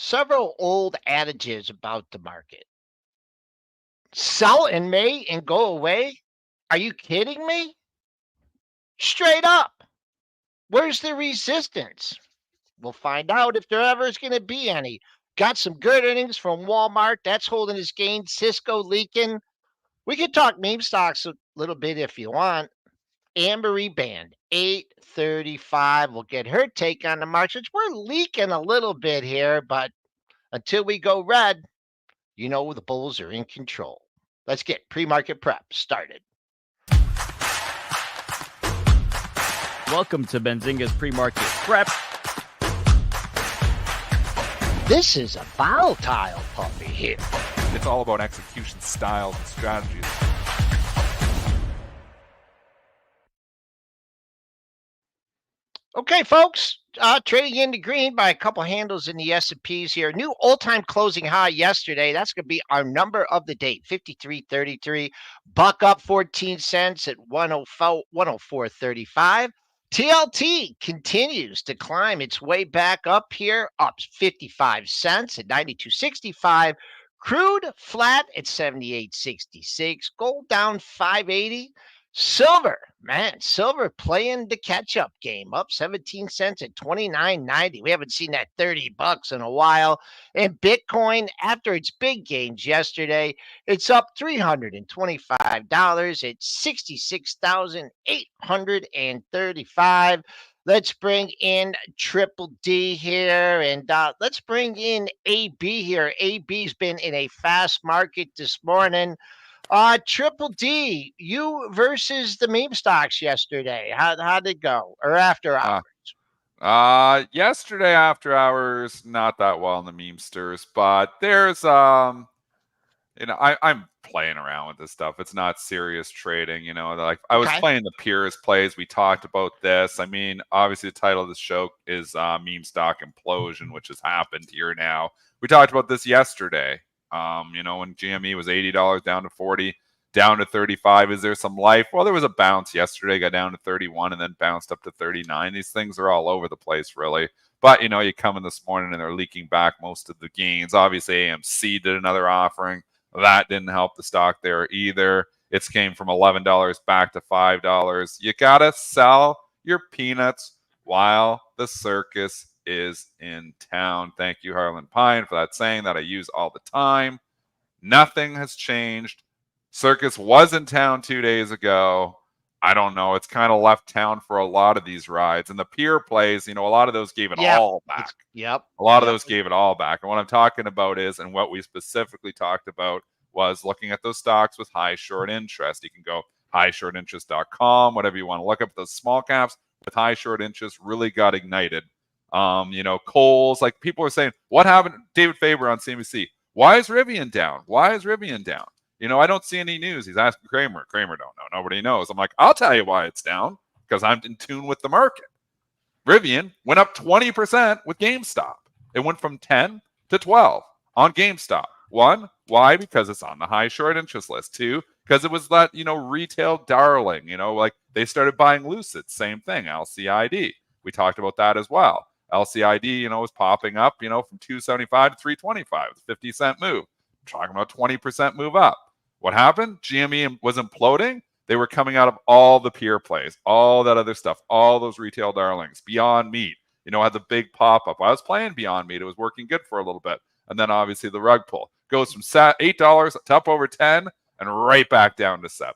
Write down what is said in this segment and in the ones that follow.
Several old adages about the market. Sell in May and go away? Are you kidding me? Straight up. Where's the resistance? We'll find out if there ever is going to be any. Got some good earnings from Walmart. That's holding its gain. Cisco leaking. We could talk meme stocks a little bit if you want. Ambery Band, 835. We'll get her take on the markets. We're leaking a little bit here, but until we go red, you know the bulls are in control. Let's get pre-market prep started. Welcome to Benzinga's pre-market prep. This is a volatile puppy here. It's all about execution styles and strategies. Okay, folks, trading into green by a couple handles in the S&Ps here. New all-time closing high yesterday. That's going to be our number of the day, 53.33. Buck up 14 cents at 104.35. TLT continues to climb its way back up here, up 55 cents at 92.65. Crude flat at 78.66. Gold down 580. Silver, man, silver playing the catch-up game, up 17 cents at 29.90. We haven't seen that $30 in a while. And Bitcoin, after its big gains yesterday, it's up $325 at 66,835. Let's bring in Triple D here, and let's bring in AB here. AB's been in a fast market this morning. Triple D, you versus the meme stocks yesterday. How'd it go? Or after hours? Yesterday after hours, not that well in the memesters, but there's I'm playing around with this stuff. It's not serious trading, like I was playing the peers plays. We talked about this. I mean, obviously the title of this show is meme stock implosion, which has happened here now. We talked about this yesterday. When GME was $80 down to 40, down to 35. Is there some life? Well, there was a bounce yesterday, got down to 31 and then bounced up to 39. These things are all over the place, really. But, you come in this morning and they're leaking back most of the gains. Obviously, AMC did another offering. That didn't help the stock there either. It's came from $11 back to $5. You got to sell your peanuts while the circus is in town. Thank you, Harlan Pine, for that saying that I use all the time. Nothing has changed. Circus was in town 2 days ago. I don't know. It's kind of left town for a lot of these rides. And the peer plays, a lot of those gave it all back. Yep. A lot of those gave it all back. And what I'm talking about is, and what we specifically talked about was looking at those stocks with high short interest. You can go highshortinterest.com, whatever you want to look up. Those small caps with high short interest really got ignited. Coles, like people were saying, what happened? David Faber on CNBC. Why is Rivian down? Why is Rivian down? I don't see any news. He's asking Kramer. Kramer don't know. Nobody knows. I'm like, I'll tell you why it's down, because I'm in tune with the market. Rivian went up 20% with GameStop. It went from 10 to 12 on GameStop. One, why? Because it's on the high short interest list. Two, because it was that, retail darling, like they started buying Lucid. Same thing, LCID. We talked about that as well. LCID, was popping up, from 275 to 325, 50-cent move. I'm talking about 20% move up. What happened? GME was imploding. They were coming out of all the peer plays, all that other stuff, all those retail darlings. Beyond Meat, had the big pop-up. I was playing Beyond Meat. It was working good for a little bit. And then obviously the rug pull goes from $8 to up over 10 and right back down to 7.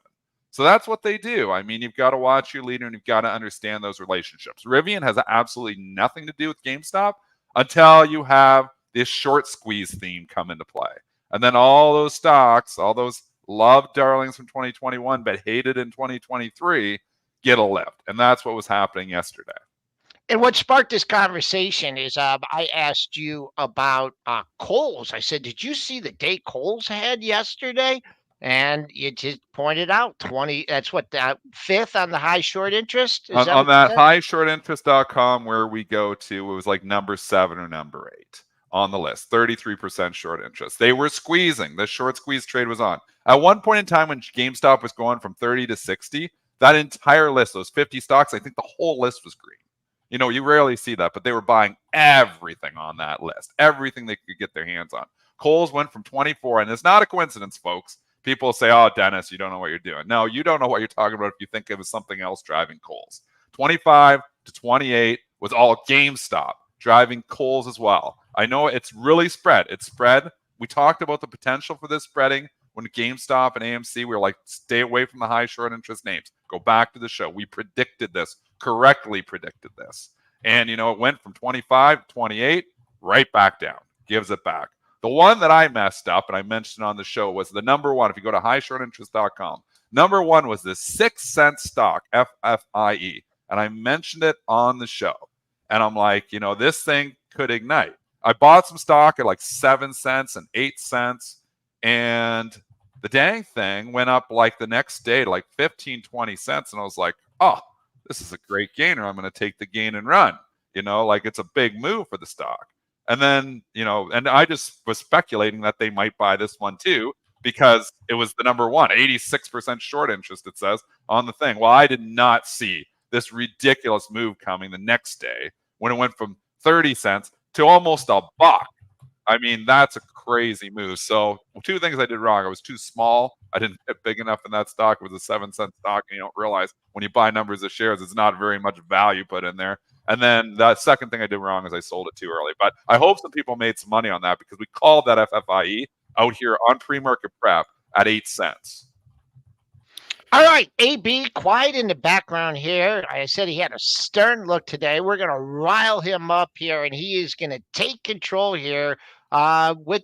So that's what they do. I mean, you've got to watch your leader and you've got to understand those relationships. Rivian has absolutely nothing to do with GameStop until you have this short squeeze theme come into play. And then all those stocks, all those loved darlings from 2021 but hated in 2023 get a lift. And that's what was happening yesterday. And what sparked this conversation is I asked you about Kohl's. I said, did you see the day Kohl's had yesterday? And you just pointed out 20. That's what, fifth on the high short interest? Is on that highshortinterest.com where we go to, it was like number 7 or number 8 on the list. 33% short interest. They were squeezing. The short squeeze trade was on. At one point in time when GameStop was going from 30 to 60, that entire list, those 50 stocks, I think the whole list was green. You know, you rarely see that, but they were buying everything on that list, everything they could get their hands on. Kohl's went from 24, and it's not a coincidence, folks. People say, oh, Dennis, you don't know what you're doing. No, you don't know what you're talking about if you think it was something else driving Kohl's. 25 to 28 was all GameStop driving Kohl's as well. I know it's really spread. It's spread. We talked about the potential for this spreading when GameStop and AMC, we were like, stay away from the high short interest names. Go back to the show. We predicted this, correctly predicted this. And, you know, it went from 25 to 28, right back down, gives it back. The one that I messed up, and I mentioned on the show, was the number one. If you go to highshortinterest.com, number one was this 6-cent stock, FFIE. And I mentioned it on the show. And I'm like, you know, this thing could ignite. I bought some stock at like 7 cents and 8 cents. And the dang thing went up like the next day to like 15, 20 cents. And I was like, oh, this is a great gainer. I'm going to take the gain and run. You know, like it's a big move for the stock. And then, you know, and I just was speculating that they might buy this one too, because it was the number one, 86% short interest, it says on the thing. Well, I did not see this ridiculous move coming the next day when it went from 30 cents to almost $1. I mean, that's a crazy move. So 2 things I did wrong. I was too small. I didn't get big enough in that stock. It was a 7-cent stock, and you don't realize when you buy numbers of shares, it's not very much value put in there. And then the second thing I did wrong is I sold it too early. But I hope some people made some money on that because we called that FFIE out here on PreMarket Prep at 8 cents. All right, AB, quiet in the background here. I said he had a stern look today. We're going to rile him up here, and he is going to take control here with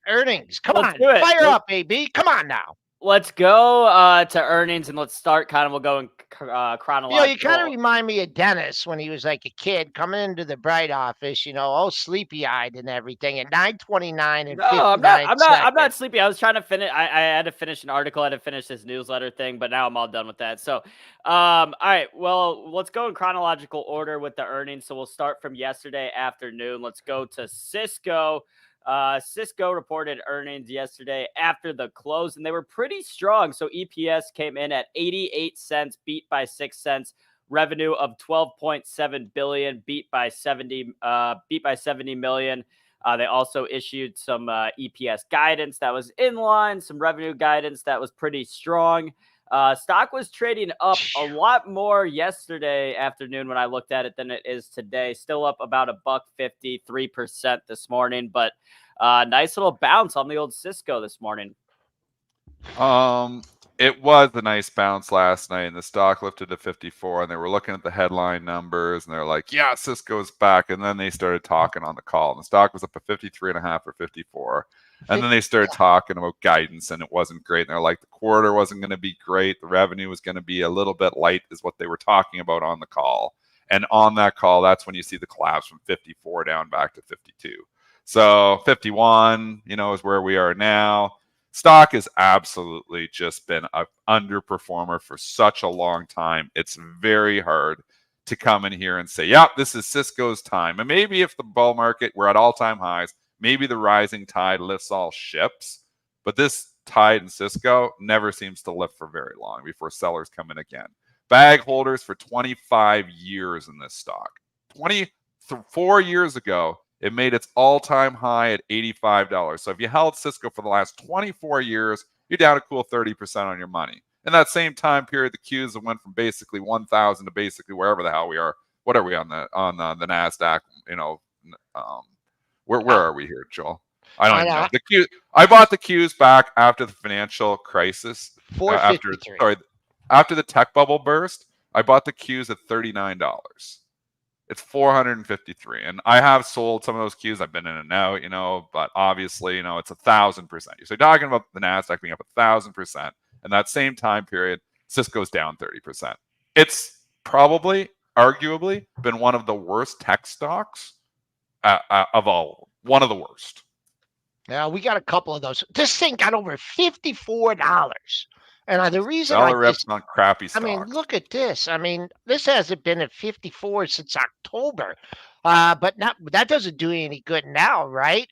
earnings. Come on, fire up, AB. Come on now. Let's go to earnings, and let's start we'll go in chronological. You know, you kind of remind me of Dennis when he was like a kid coming into the Bright office, you know, all sleepy-eyed and everything at 9:29 and 59 I'm not sleepy. I was trying to finish. I had to finish an article. I had to finish this newsletter thing, but now I'm all done with that. So, all right. Well, let's go in chronological order with the earnings. So we'll start from yesterday afternoon. Let's go to Cisco. Cisco reported earnings yesterday after the close, and they were pretty strong. So EPS came in at 88 cents, beat by 6 cents. Revenue of 12.7 billion, beat by 70 million. They also issued some EPS guidance that was in line, some revenue guidance that was pretty strong. Stock was trading up a lot more yesterday afternoon when I looked at it than it is today. Still up about $1.50, 3% this morning, but nice little bounce on the old Cisco this morning. It was a nice bounce last night, and the stock lifted to 54, and they were looking at the headline numbers, and they're like, yeah, Cisco's back. And then they started talking on the call, and the stock was up at 53.5 or 54. And then they started talking about guidance, and it wasn't great. And they're like, the quarter wasn't going to be great. The revenue was going to be a little bit light is what they were talking about on the call. And on that call, that's when you see the collapse from 54 down back to 52. So 51, you know, is where we are now. Stock has absolutely just been an underperformer for such a long time. It's very hard to come in here and say, yeah, this is Cisco's time. And maybe if the bull market, we're at all-time highs, maybe the rising tide lifts all ships. But this tide in Cisco never seems to lift for very long before sellers come in again. Bag holders for 25 years in this stock. 24 years ago, it made its all-time high at $85. So if you held Cisco for the last 24 years, you're down a cool 30% on your money. In that same time period, the Qs have went from basically 1,000 to basically wherever the hell we are. What are we on the NASDAQ? You know, where are we here, Joel? I don't even know. The Q. I bought the Qs back after the financial crisis. After the tech bubble burst, I bought the Qs at $39. It's $453, and I have sold some of those Qs. I've been in and out, you know, but obviously, you know, it's 1,000%. So talking about the NASDAQ being up 1,000%, and that same time period, Cisco's down 30%. It's probably, arguably, been one of the worst tech stocks of all. One of the worst. Yeah, we got a couple of those. This thing got over $54. And the reason rips on crappy stocks. I mean, look at this. I mean, this hasn't been at 54 since October. But that doesn't do any good now, right?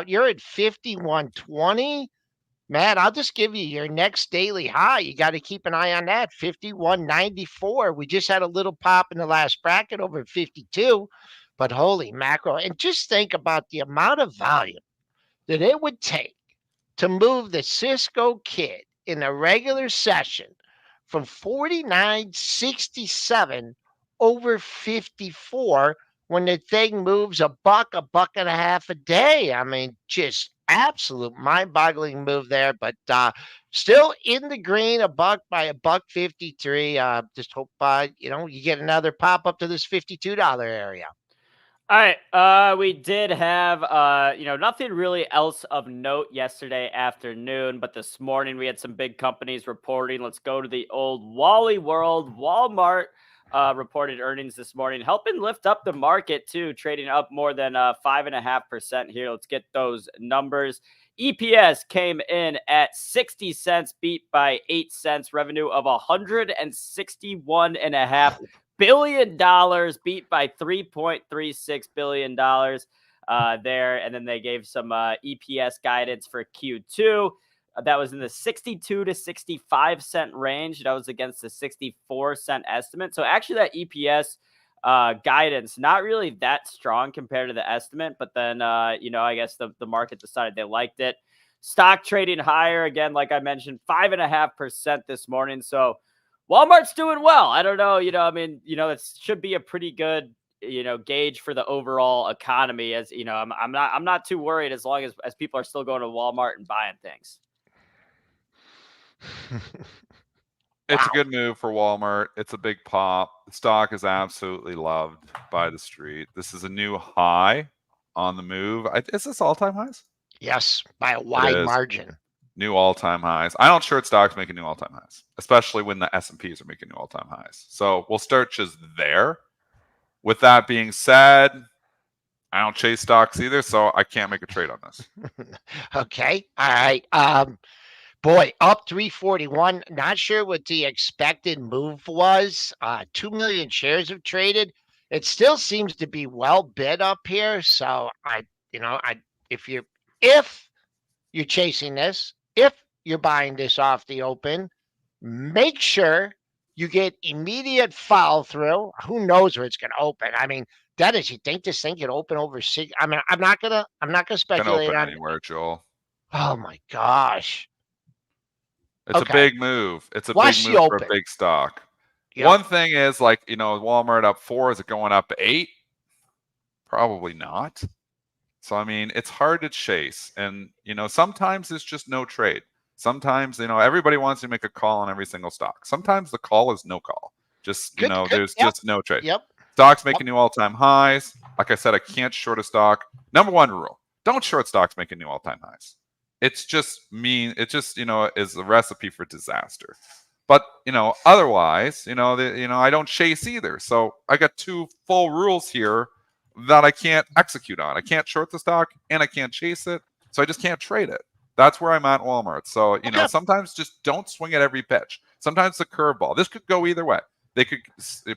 You're at 51.20. Man, I'll just give you your next daily high. You got to keep an eye on that. 51.94. We just had a little pop in the last bracket over 52, but holy mackerel. And just think about the amount of volume that it would take to move the Cisco kid in a regular session from 49.67 over 54 when the thing moves a buck and a half a day. I mean, just absolute mind-boggling move there, but still in the green, a buck by a $1.53. Just hope you get another pop up to this $52 area. All right. We did have, nothing really else of note yesterday afternoon, but this morning we had some big companies reporting. Let's go to the old Wally world. Walmart reported earnings this morning, helping lift up the market too, trading up more than 5.5% here. Let's get those numbers. EPS came in at 60 cents, beat by 8 cents. Revenue of $161.5 billion, beat by $3.36 billion there. And then they gave some EPS guidance for Q2. That was in the 62 to 65 cent range. That was against the 64 cent estimate. So actually that EPS guidance, not really that strong compared to the estimate, but then, I guess the market decided they liked it. Stock trading higher again, like I mentioned, 5.5% this morning. So Walmart's doing well. I don't know, it should be a pretty good, gauge for the overall economy. As I'm not too worried as long as people are still going to Walmart and buying things. It's a good move for Walmart. It's a big pop. The stock is absolutely loved by the street. This is a new high on the move. Is this all-time highs? Yes, by a wide margin. New all-time highs. I don't short stocks making new all-time highs, especially when the S&Ps are making new all-time highs. So we'll start just there. With that being said, I don't chase stocks either, so I can't make a trade on this. Okay. All right. Boy, up 341. Not sure what the expected move was. 2 million shares have traded. It still seems to be well bid up here. So if you're chasing this, if you're buying this off the open, make sure you get immediate follow through. Who knows where it's going to open? I mean, Dennis, you think this thing could open over 6? I mean, I'm not gonna speculate Can on anywhere, Joel. Oh my gosh. It's a big move. It's a big move for a big stock. Yep. One thing is Walmart up 4. Is it going up 8? Probably not. So, I mean, it's hard to chase. And, sometimes it's just no trade. Sometimes, everybody wants to make a call on every single stock. Sometimes the call is no call. Just, there's just no trade. Yep. Stocks making new all-time highs. Like I said, I can't short a stock. Number one rule, don't short stocks making new all-time highs. It's just is a recipe for disaster. But, otherwise, I don't chase either. So I got 2 full rules here that I can't execute on. I can't short the stock and I can't chase it. So I just can't trade it. That's where I'm at Walmart. So, sometimes just don't swing at every pitch. Sometimes it's a curveball. This could go either way. The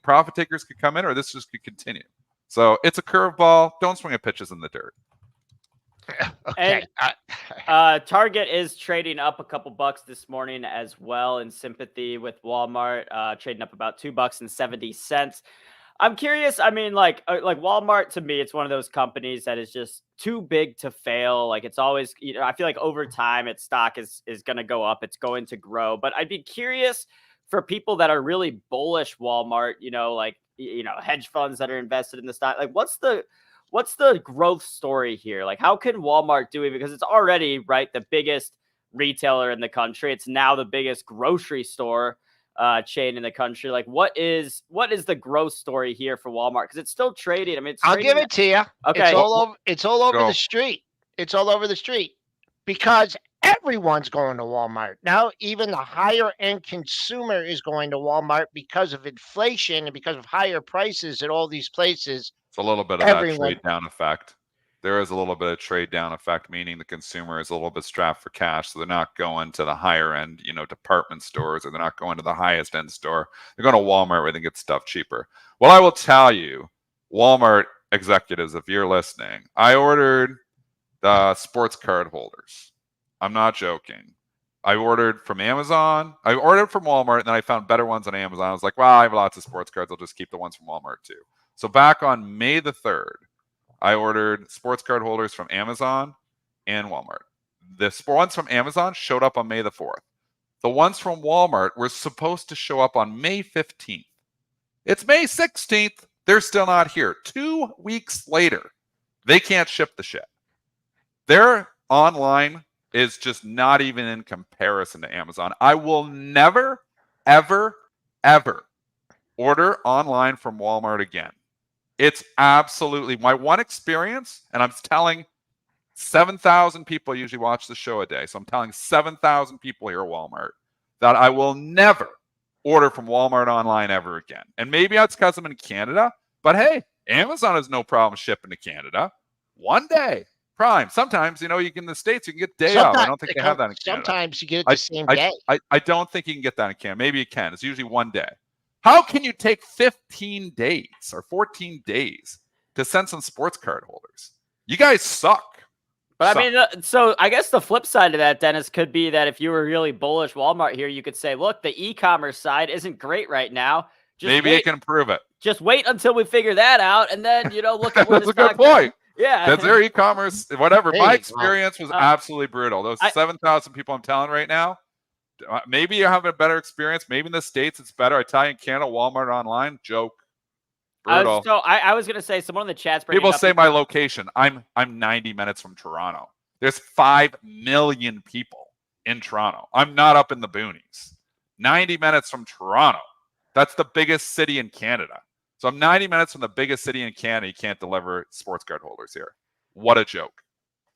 profit takers could come in or this just could continue. So it's a curveball. Don't swing at pitches in the dirt. Okay. And, Target is trading up a couple bucks this morning as well in sympathy with Walmart, trading up about $2.70. I'm curious. I mean, like Walmart, to me, it's one of those companies that is just too big to fail. Like it's always, I feel like over time its stock is going to go up. It's going to grow. But I'd be curious for people that are really bullish Walmart, hedge funds that are invested in the stock. Like what's the growth story here? Like how can Walmart do it? Because it's already the biggest retailer in the country. It's now the biggest grocery store chain in the country. Like what is the growth story here for Walmart? Because it's still trading. I mean, I'll give it to you. Okay. It's all over the street. It's all over the street because everyone's going to Walmart. Now, even the higher end consumer is going to Walmart because of inflation and because of higher prices at all these places. It's a little bit of that trade down effect. There is a little bit of trade down effect, meaning the consumer is a little bit strapped for cash. So they're not going to the higher end, department stores, or they're not going to the highest end store. They're going to Walmart where they get stuff cheaper. Well, I will tell you, Walmart executives, if you're listening, I ordered the sports card holders. I'm not joking. I ordered from Amazon. I ordered from Walmart, and then I found better ones on Amazon. I was like, well, I have lots of sports cards. I'll just keep the ones from Walmart too. So back on May the 3rd, I ordered sports card holders from Amazon and Walmart. The ones from Amazon showed up on May the 4th. The ones from Walmart were supposed to show up on May 15th. It's May 16th. They're still not here. 2 weeks later, they can't ship the shit. Their online is just not even in comparison to Amazon. I will never, ever, ever order online from Walmart again. It's absolutely my one experience, and I'm telling 7,000 people usually watch the show a day. So I'm telling 7,000 people here at Walmart that I will never order from Walmart online ever again. And maybe that's because I'm in Canada, but hey, Amazon has no problem shipping to Canada. One day. Prime. Sometimes, you can in the States, you can get day off. I don't think they have that in Canada. Sometimes you get it the same day. I don't think you can get that in Canada. Maybe you can. It's usually one day. How can you take 15 days or 14 days to send some sports card holders? You guys suck. But I mean, so I guess the flip side of that, Dennis, could be that if you were really bullish Walmart here, you could say, look, the e-commerce side isn't great right now. Maybe it can improve it. Just wait until we figure that out, and then, look at where That's a good point. Yeah. That's their e-commerce, whatever. Hey, My experience was absolutely brutal. Those 7,000 people I'm telling right now, maybe you're having a better experience. Maybe in the States it's better. I tell you in Canada, Walmart online, joke. Brutal. I was going to say, someone in the chat's people say my location. I'm 90 minutes from Toronto. There's 5 million people in Toronto. I'm not up in the boonies. 90 minutes from Toronto. That's the biggest city in Canada. So I'm 90 minutes from the biggest city in Canada. You can't deliver sports card holders here. What a joke.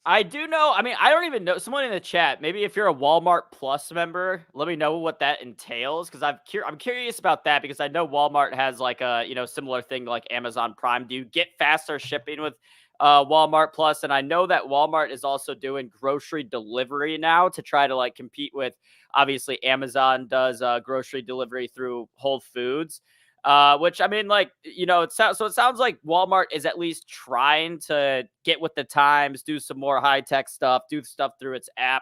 I do know. I mean, I don't even know. Someone in the chat, maybe if you're a Walmart Plus member, let me know what that entails, because I'm curious about that, because I know Walmart has like a similar thing like Amazon Prime. Do you get faster shipping with Walmart Plus? And I know that Walmart is also doing grocery delivery now to try to like compete with. Obviously, Amazon does grocery delivery through Whole Foods. Which, I mean, like, it sounds like Walmart is at least trying to get with the times, do some more high tech stuff, do stuff through its app.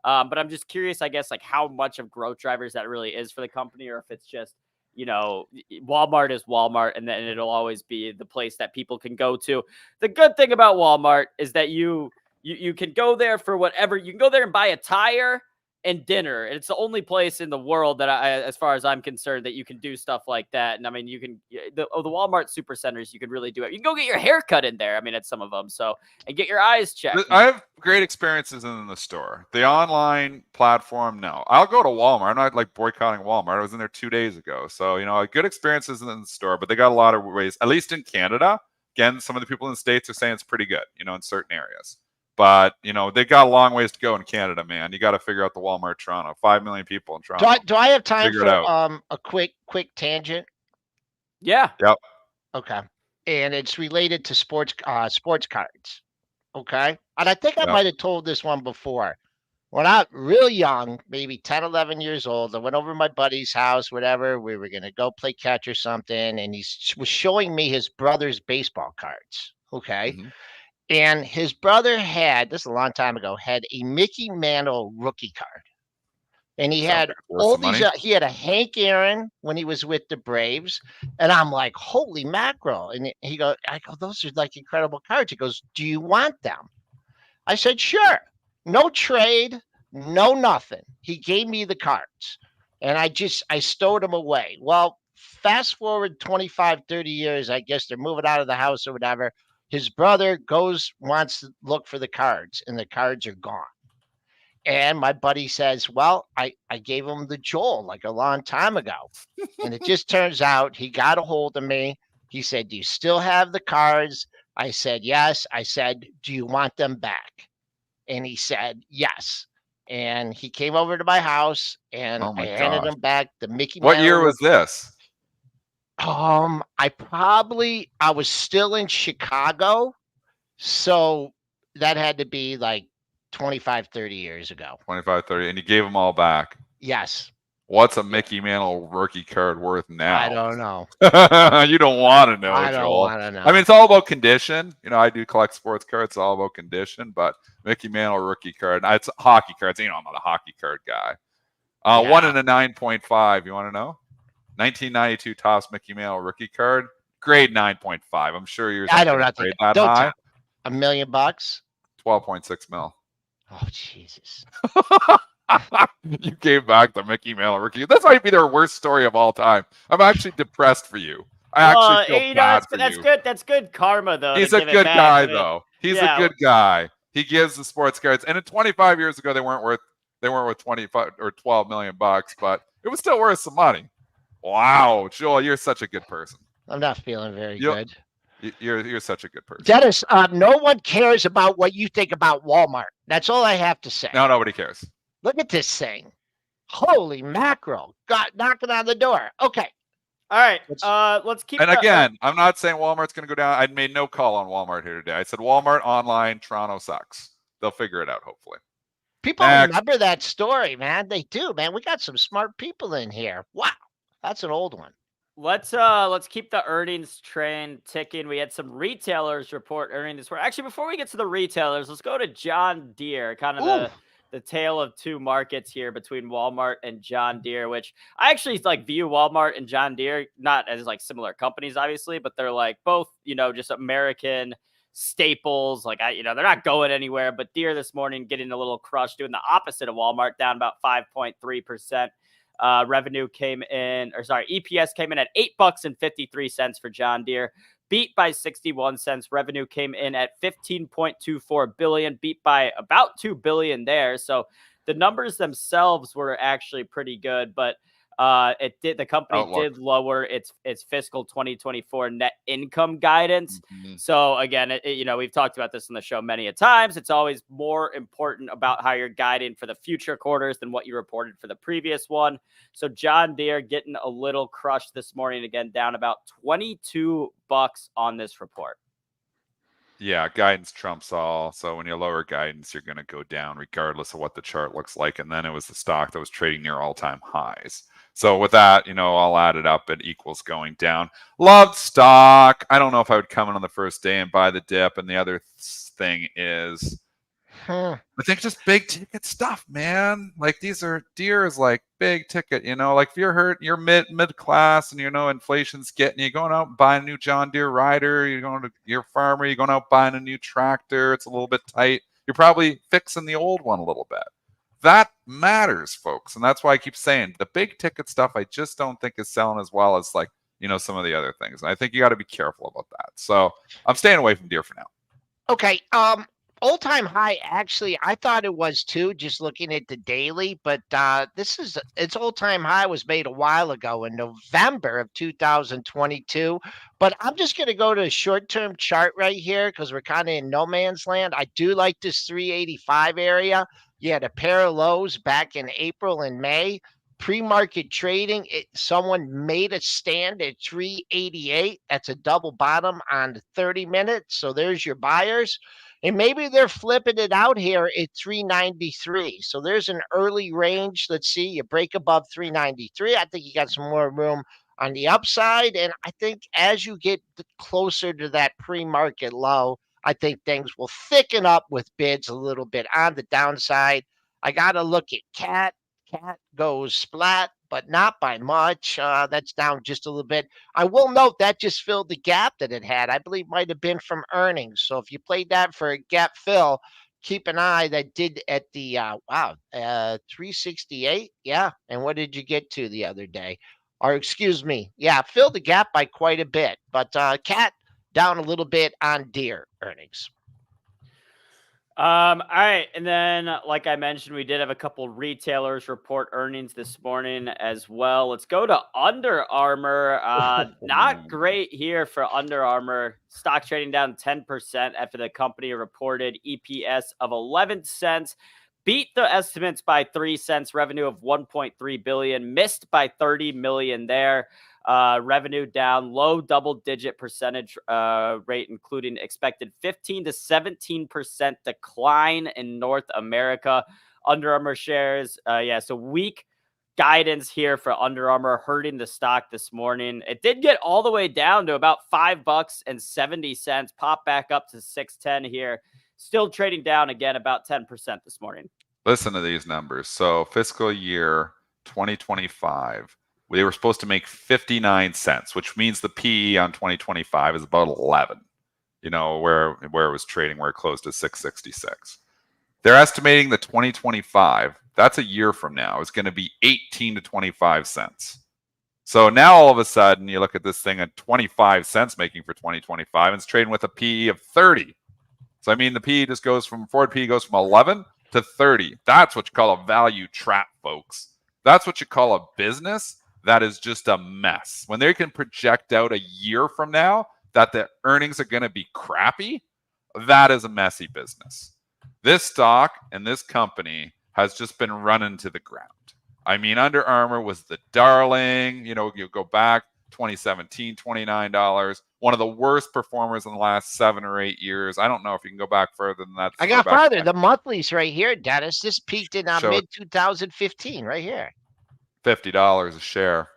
But I'm just curious, I guess, like how much of growth drivers that really is for the company, or if it's just, Walmart is Walmart, and then it'll always be the place that people can go to. The good thing about Walmart is that you can go there for whatever. You can go there and buy a tire and dinner. It's the only place in the world that as far as I'm concerned, that you can do stuff like that. And I mean, you can, the Walmart super centers, you can really do it. You can go get your hair cut in there. I mean, at some of them. So, and get your eyes checked. I have great experiences in the store. The online platform, no. I'll go to Walmart. I'm not like boycotting Walmart. I was in there 2 days ago. So, good experiences in the store, but they got a lot of ways, at least in Canada. Again, some of the people in the States are saying it's pretty good, in certain areas. But, they got a long ways to go in Canada, man. You got to figure out the Walmart Toronto. 5 million people in Toronto. Do I have time for a quick tangent? Yeah. Yep. Okay. And it's related to sports cards. Okay. And I think I might have told this one before. When I was real young, maybe 10, 11 years old, I went over to my buddy's house, whatever. We were going to go play catch or something. And he was showing me his brother's baseball cards. Okay. Mm-hmm. And his brother had, this is a long time ago, had a Mickey Mantle rookie card. And he had all these, he had a Hank Aaron when he was with the Braves. And I'm like, holy mackerel. And I go, those are like incredible cards. He goes, do you want them? I said, sure. No trade, no nothing. He gave me the cards. And I stowed them away. Well, fast forward 25, 30 years, I guess they're moving out of the house or whatever. His brother wants to look for the cards, and the cards are gone. And my buddy says, well, I gave him the Joel like a long time ago. And it just turns out he got a hold of me. He said, do you still have the cards? I said, yes. I said, do you want them back? And he said, yes. And he came over to my house, and I handed him back the Mickey Mouse. What year was this? I was still in Chicago. So that had to be like 25, 30 years ago. 25, 30. And you gave them all back. Yes. What's a Mickey Mantle rookie card worth now? I don't know. You don't want to know, I don't Joel. want to know. I mean, it's all about condition. You know, I do collect sports cards. It's all about condition. But Mickey Mantle rookie card, it's hockey cards. You know, I'm not a hockey card guy. 1 in a 9.5. You want to know? 1992 Topps Mickey Mantle rookie card, grade 9.5. I'm sure yours. I don't know. Grade that Don't high. tell. $1 million? 12.6 mil. Oh, Jesus. You gave back the Mickey Mantle rookie. This might be their worst story of all time. I'm actually depressed for you. I actually feel bad for that's you. good. That's good karma, though. He's a good guy, though. He's a good guy. He gives the sports cards. And 25 years ago, they weren't worth 25 or 12 million bucks, but it was still worth some money. Wow, Joel, you're such a good person. I'm not feeling very good. You're such a good person. Dennis, no one cares about what you think about Walmart. That's all I have to say. No, nobody cares. Look at this thing. Holy mackerel. Got knocking on the door. Okay. All right. Let's keep. And again, I'm not saying Walmart's going to go down. I made no call on Walmart here today. I said Walmart online, Toronto sucks. They'll figure it out, hopefully. People remember that story, man. They do, man. We got some smart people in here. Wow. That's an old one. Let's keep the earnings train ticking. We had some retailers report earnings this morning. Actually, before we get to the retailers, let's go to John Deere, kind of the tale of two markets here between Walmart and John Deere, which I actually view Walmart and John Deere not as similar companies, obviously, but they're both, just American staples. They're not going anywhere, but Deere this morning getting a little crushed, doing the opposite of Walmart, down about 5.3%. Revenue came in, EPS came in at $8.53 for John Deere, beat by 61 cents. Revenue came in at 15.24 billion, beat by about 2 billion there. So the numbers themselves were actually pretty good, but the company did lower its fiscal 2024 net income guidance. Mm-hmm. So again, we've talked about this on the show many a times. It's always more important about how you're guiding for the future quarters than what you reported for the previous one. So John Deere getting a little crushed this morning, again, down about $22 on this report. Yeah, guidance trumps all. So when you lower guidance, you're going to go down regardless of what the chart looks like. And then it was the stock that was trading near all-time highs. So with that, I'll add it up. It equals going down. Loved stock. I don't know if I would come in on the first day and buy the dip. And the other thing is, I think just big ticket stuff, man. Deere is big ticket, if you're hurt, you're mid class and inflation's getting you, going out and buying a new John Deere rider, you're going to your farmer, you're going out buying a new tractor, it's a little bit tight. You're probably fixing the old one a little bit. That matters, folks. And that's why I keep saying the big ticket stuff I just don't think is selling as well as some of the other things. And I think you got to be careful about that. So I'm staying away from Deere for now. Okay. All-time high, actually, I thought it was too, just looking at the daily, but its all-time high was made a while ago in November of 2022. But I'm just going to go to a short-term chart right here because we're kind of in no man's land. I do like this 385 area. You had a pair of lows back in April and May. Pre-market trading, someone made a stand at 388. That's a double bottom on the 30 minutes. So there's your buyers. And maybe they're flipping it out here at 393. So there's an early range. Let's see. You break above 393. I think you got some more room on the upside. And I think as you get closer to that pre-market low, I think things will thicken up with bids a little bit on the downside. I got to look at CAT. CAT goes splat, but not by much. That's down just a little bit. I will note that just filled the gap that it had. I believe might have been from earnings. So if you played that for a gap fill, keep an eye. That did at the 368. Yeah. And what did you get to the other day? Or excuse me. Yeah, filled the gap by quite a bit. But CAT down a little bit on Deere earnings. All right. And then, like I mentioned, we did have a couple retailers report earnings this morning as well. Let's go to Under Armour. Not great here for Under Armour. Stock trading down 10% after the company reported EPS of 11 cents. Beat the estimates by 3 cents. Revenue of 1.3 billion. Missed by 30 million there. Revenue down low double-digit percentage rate, including expected 15 to 17% decline in North America. Under Armour shares, so weak guidance here for Under Armour hurting the stock this morning. It did get all the way down to about $5.70, pop back up to 610 here. Still trading down again about 10% this morning. Listen to these numbers. So fiscal year 2025, they were supposed to make 59 cents, which means the PE on 2025 is about 11. Where it was trading, where it closed at 666. They're estimating the 2025, that's a year from now, is going to be 18 to 25 cents. So now all of a sudden you look at this thing at 25 cents making for 2025, and it's trading with a PE of 30. So I mean, the PE just goes from forward PE goes from 11 to 30. That's what you call a value trap, folks. That's what you call a business that is just a mess. When they can project out a year from now that the earnings are going to be crappy, that is a messy business. This stock and this company has just been run into the ground. I mean, Under Armour was the darling. You go back 2017, $29. One of the worst performers in the last 7 or 8 years. I don't know if you can go back further than that. I got farther. The monthlies right here, Dennis. This peaked in mid 2015 right here. $50 a share.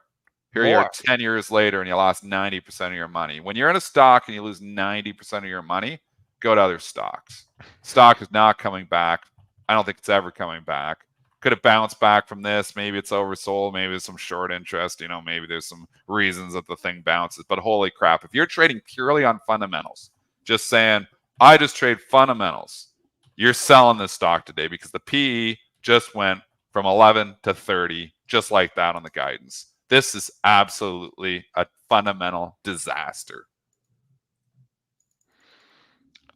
Here you are 10 years later and you lost 90% of your money. When you're in a stock and you lose 90% of your money, go to other stocks. Stock is not coming back. I don't think it's ever coming back. Could have bounced back from this. Maybe it's oversold. Maybe there's some short interest. Maybe there's some reasons that the thing bounces. But holy crap, if you're trading purely on fundamentals, just saying, I just trade fundamentals, you're selling this stock today because the PE just went from 11 to 30, just like that on the guidance. This is absolutely a fundamental disaster.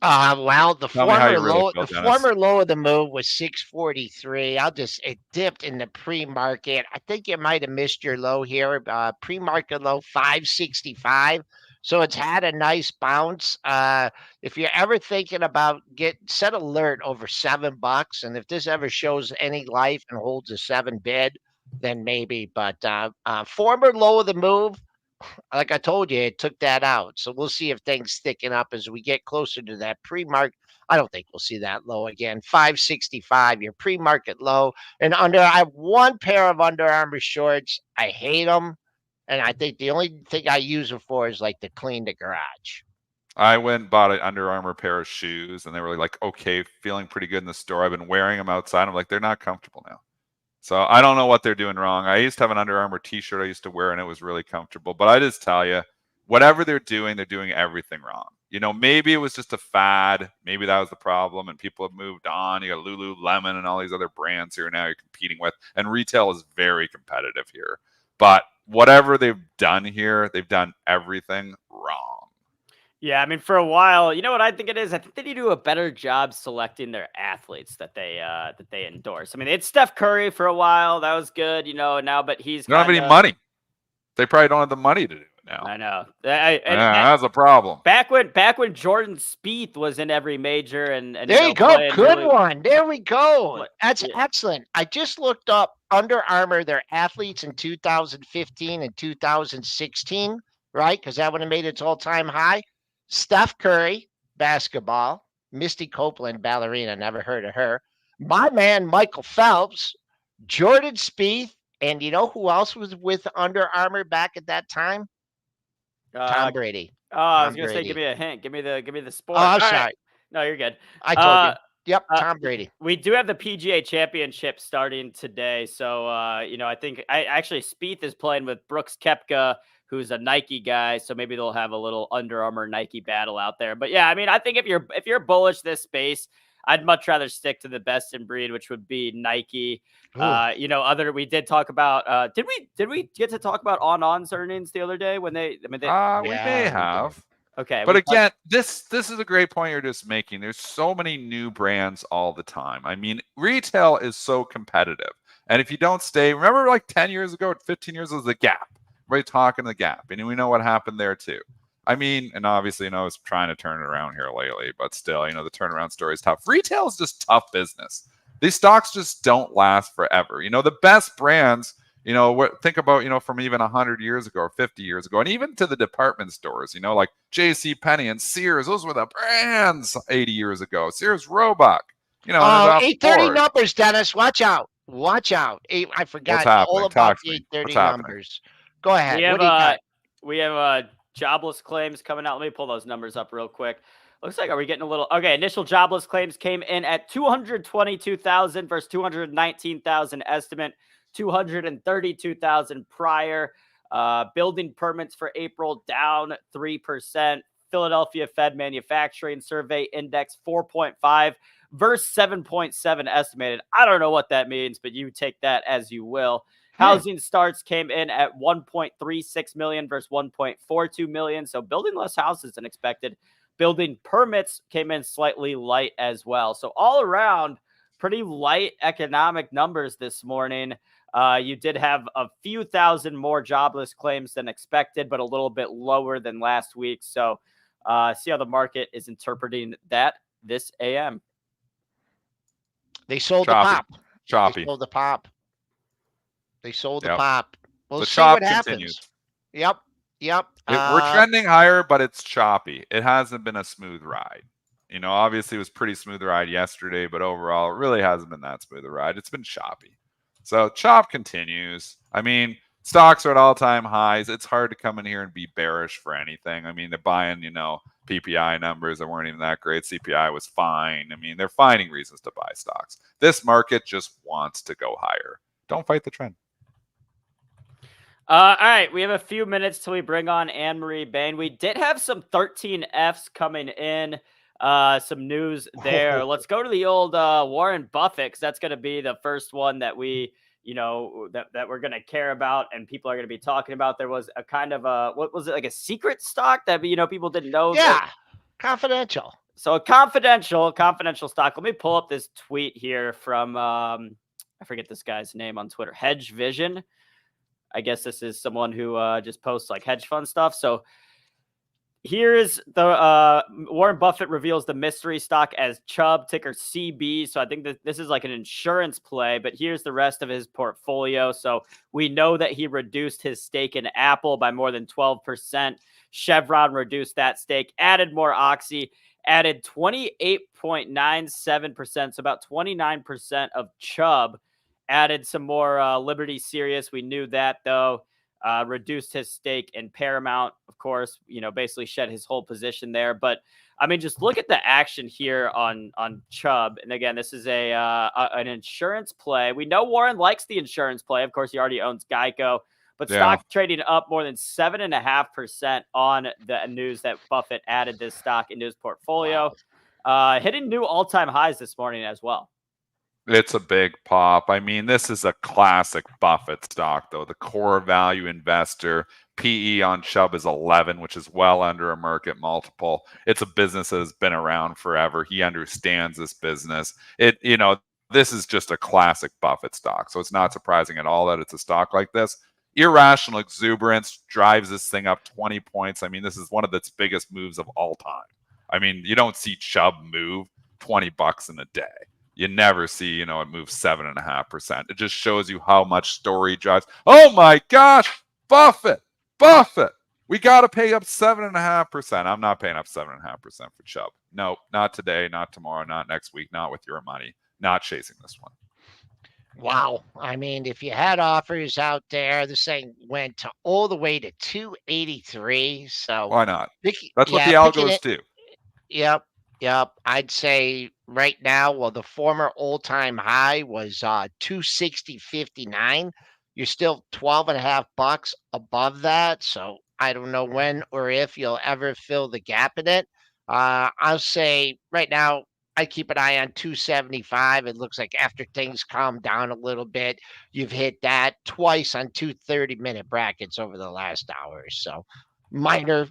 Well, the former low of the move was 643. It dipped in the pre-market. I think you might have missed your low here. Pre-market low 565. So it's had a nice bounce. If you're ever thinking about set alert over $7, and if this ever shows any life and holds a 7 bid, then maybe. But former low of the move, like I told you, it took that out. So we'll see if things thicken up as we get closer to that pre-market. I don't think we'll see that low again. 565, your pre-market low. And I have one pair of Under Armour shorts. I hate them. And I think the only thing I use them for is like to clean the garage. I went and bought an Under Armour pair of shoes, and they were like, okay, feeling pretty good in the store. I've been wearing them outside. I'm like, they're not comfortable now. So I don't know what they're doing wrong. I used to have an Under Armour t-shirt I used to wear, and it was really comfortable. But I just tell you, whatever they're doing everything wrong. Maybe it was just a fad. Maybe that was the problem, and people have moved on. You got Lululemon and all these other brands here now you're competing with, and retail is very competitive here. But whatever they've done here, they've done everything wrong. Yeah, I mean, for a while, you know what I think it is? I think they need to do a better job selecting their athletes that they endorse. I mean, it's Steph Curry for a while. That was good, now, but he's don't have any money. They probably don't have the money to do it now. I know. That's a problem. Back when Jordan Spieth was in every major and there you go. Good one. There we go. That's excellent. I just looked up Under Armour, their athletes in 2015 and 2016, right? Because that would have made its all-time high. Steph Curry, basketball. Misty Copeland, ballerina. Never heard of her. My man, Michael Phelps. Jordan Spieth. And you know who else was with Under Armour back at that time? Tom Brady. I was going to say, give me a hint. Give me the sport. Oh, I'm sorry. Right. No, you're good. I told you. Yep, Tom Brady. We do have the PGA Championship starting today. So, I think actually Spieth is playing with Brooks Koepka, who's a Nike guy. So maybe they'll have a little Under Armour Nike battle out there. But yeah, I mean, I think if you're bullish this space, I'd much rather stick to the best in breed, which would be Nike. We did talk about, did we get to talk about On-On's earnings the other day when we may have. Okay. But again, this is a great point you're just making. There's so many new brands all the time. I mean, retail is so competitive. And if you don't stay, remember like 10 years ago, 15 years ago, was the Gap. Everybody talking the Gap. And we know what happened there too. I mean, and obviously, it's trying to turn it around here lately, but still, the turnaround story is tough. Retail is just tough business. These stocks just don't last forever. The best brands, think about, from even 100 years ago or 50 years ago, and even to the department stores, like JCPenney and Sears, those were the brands 80 years ago. Sears Roebuck, 8:30 numbers, Dennis. Watch out. Watch out. I forgot all happening? about Talk to the me. What's 830 happening? numbers. Go ahead. What do you got? We have jobless claims coming out. Let me pull those numbers up real quick. Looks like, are we getting a little okay? Initial jobless claims came in at 222,000 versus 219,000 estimate, 232,000 prior. Building permits for April down 3%. Philadelphia Fed Manufacturing Survey Index 4.5 versus 7.7 estimated. I don't know what that means, but you take that as you will. Housing starts came in at 1.36 million versus 1.42 million. So building less houses than expected. Building permits came in slightly light as well. So all around, pretty light economic numbers this morning. You did have a few thousand more jobless claims than expected, but a little bit lower than last week. So see how the market is interpreting that this AM. They sold Choppy. the pop. Choppy. They sold the pop. They sold the Yep. pop. We'll The see chop what happens. continues. Yep. We're trending higher, but it's choppy. It hasn't been a smooth ride. You know, obviously it was pretty smooth ride yesterday, but overall it really hasn't been that smooth a ride. It's been choppy. So chop continues. I mean, stocks are at all-time highs. It's hard to come in here and be bearish for anything. I mean, they're buying, PPI numbers that weren't even that great. CPI was fine. I mean, they're finding reasons to buy stocks. This market just wants to go higher. Don't fight the trend. All right, we have a few minutes till we bring on Anne-Marie Baiynd. We did have some 13Fs coming in, some news there. Let's go to the old Warren Buffett, because that's going to be the first one that we, that we're going to care about and people are going to be talking about. There was a kind of what was it, like a secret stock that, people didn't know? Yeah, confidential. So a confidential stock. Let me pull up this tweet here from, I forget this guy's name on Twitter, Hedge Vision. I guess this is someone who just posts like hedge fund stuff. So here's the Warren Buffett reveals the mystery stock as Chubb, ticker CB. So I think that this is like an insurance play, but here's the rest of his portfolio. So we know that he reduced his stake in Apple by more than 12%. Chevron reduced that stake, added more Oxy, added 28.97%. So about 29% of Chubb. Added some more Liberty Sirius. We knew that, though. Reduced his stake in Paramount, of course, basically shed his whole position there. But, I mean, just look at the action here on Chubb. And, again, this is an insurance play. We know Warren likes the insurance play. Of course, he already owns Geico. But stock trading up more than 7.5% on the news that Buffett added this stock into his portfolio. Wow. Hitting new all-time highs this morning as well. It's a big pop. I mean, this is a classic Buffett stock, though. The core value investor, PE on Chubb is 11, which is well under a market multiple. It's a business that has been around forever. He understands this business. This is just a classic Buffett stock. So it's not surprising at all that it's a stock like this. Irrational exuberance drives this thing up 20 points. I mean, this is one of its biggest moves of all time. I mean, you don't see Chubb move $20 in a day. You never see, it moves 7.5%. It just shows you how much story drives. Oh my gosh, Buffett. We got to pay up 7.5%. I'm not paying up 7.5% for Chubb. No, not today, not tomorrow, not next week, not with your money. Not chasing this one. Wow. I mean, if you had offers out there, this thing went all the way to 283. So why not? That's what the algos do. Yep. I'd say right now, well, the former all-time high was 260.59. You're still $12.50 above that. So I don't know when or if you'll ever fill the gap in it. I'll say right now, I keep an eye on 275. It looks like after things calm down a little bit, you've hit that twice on 2 30-minute brackets over the last hour. So minor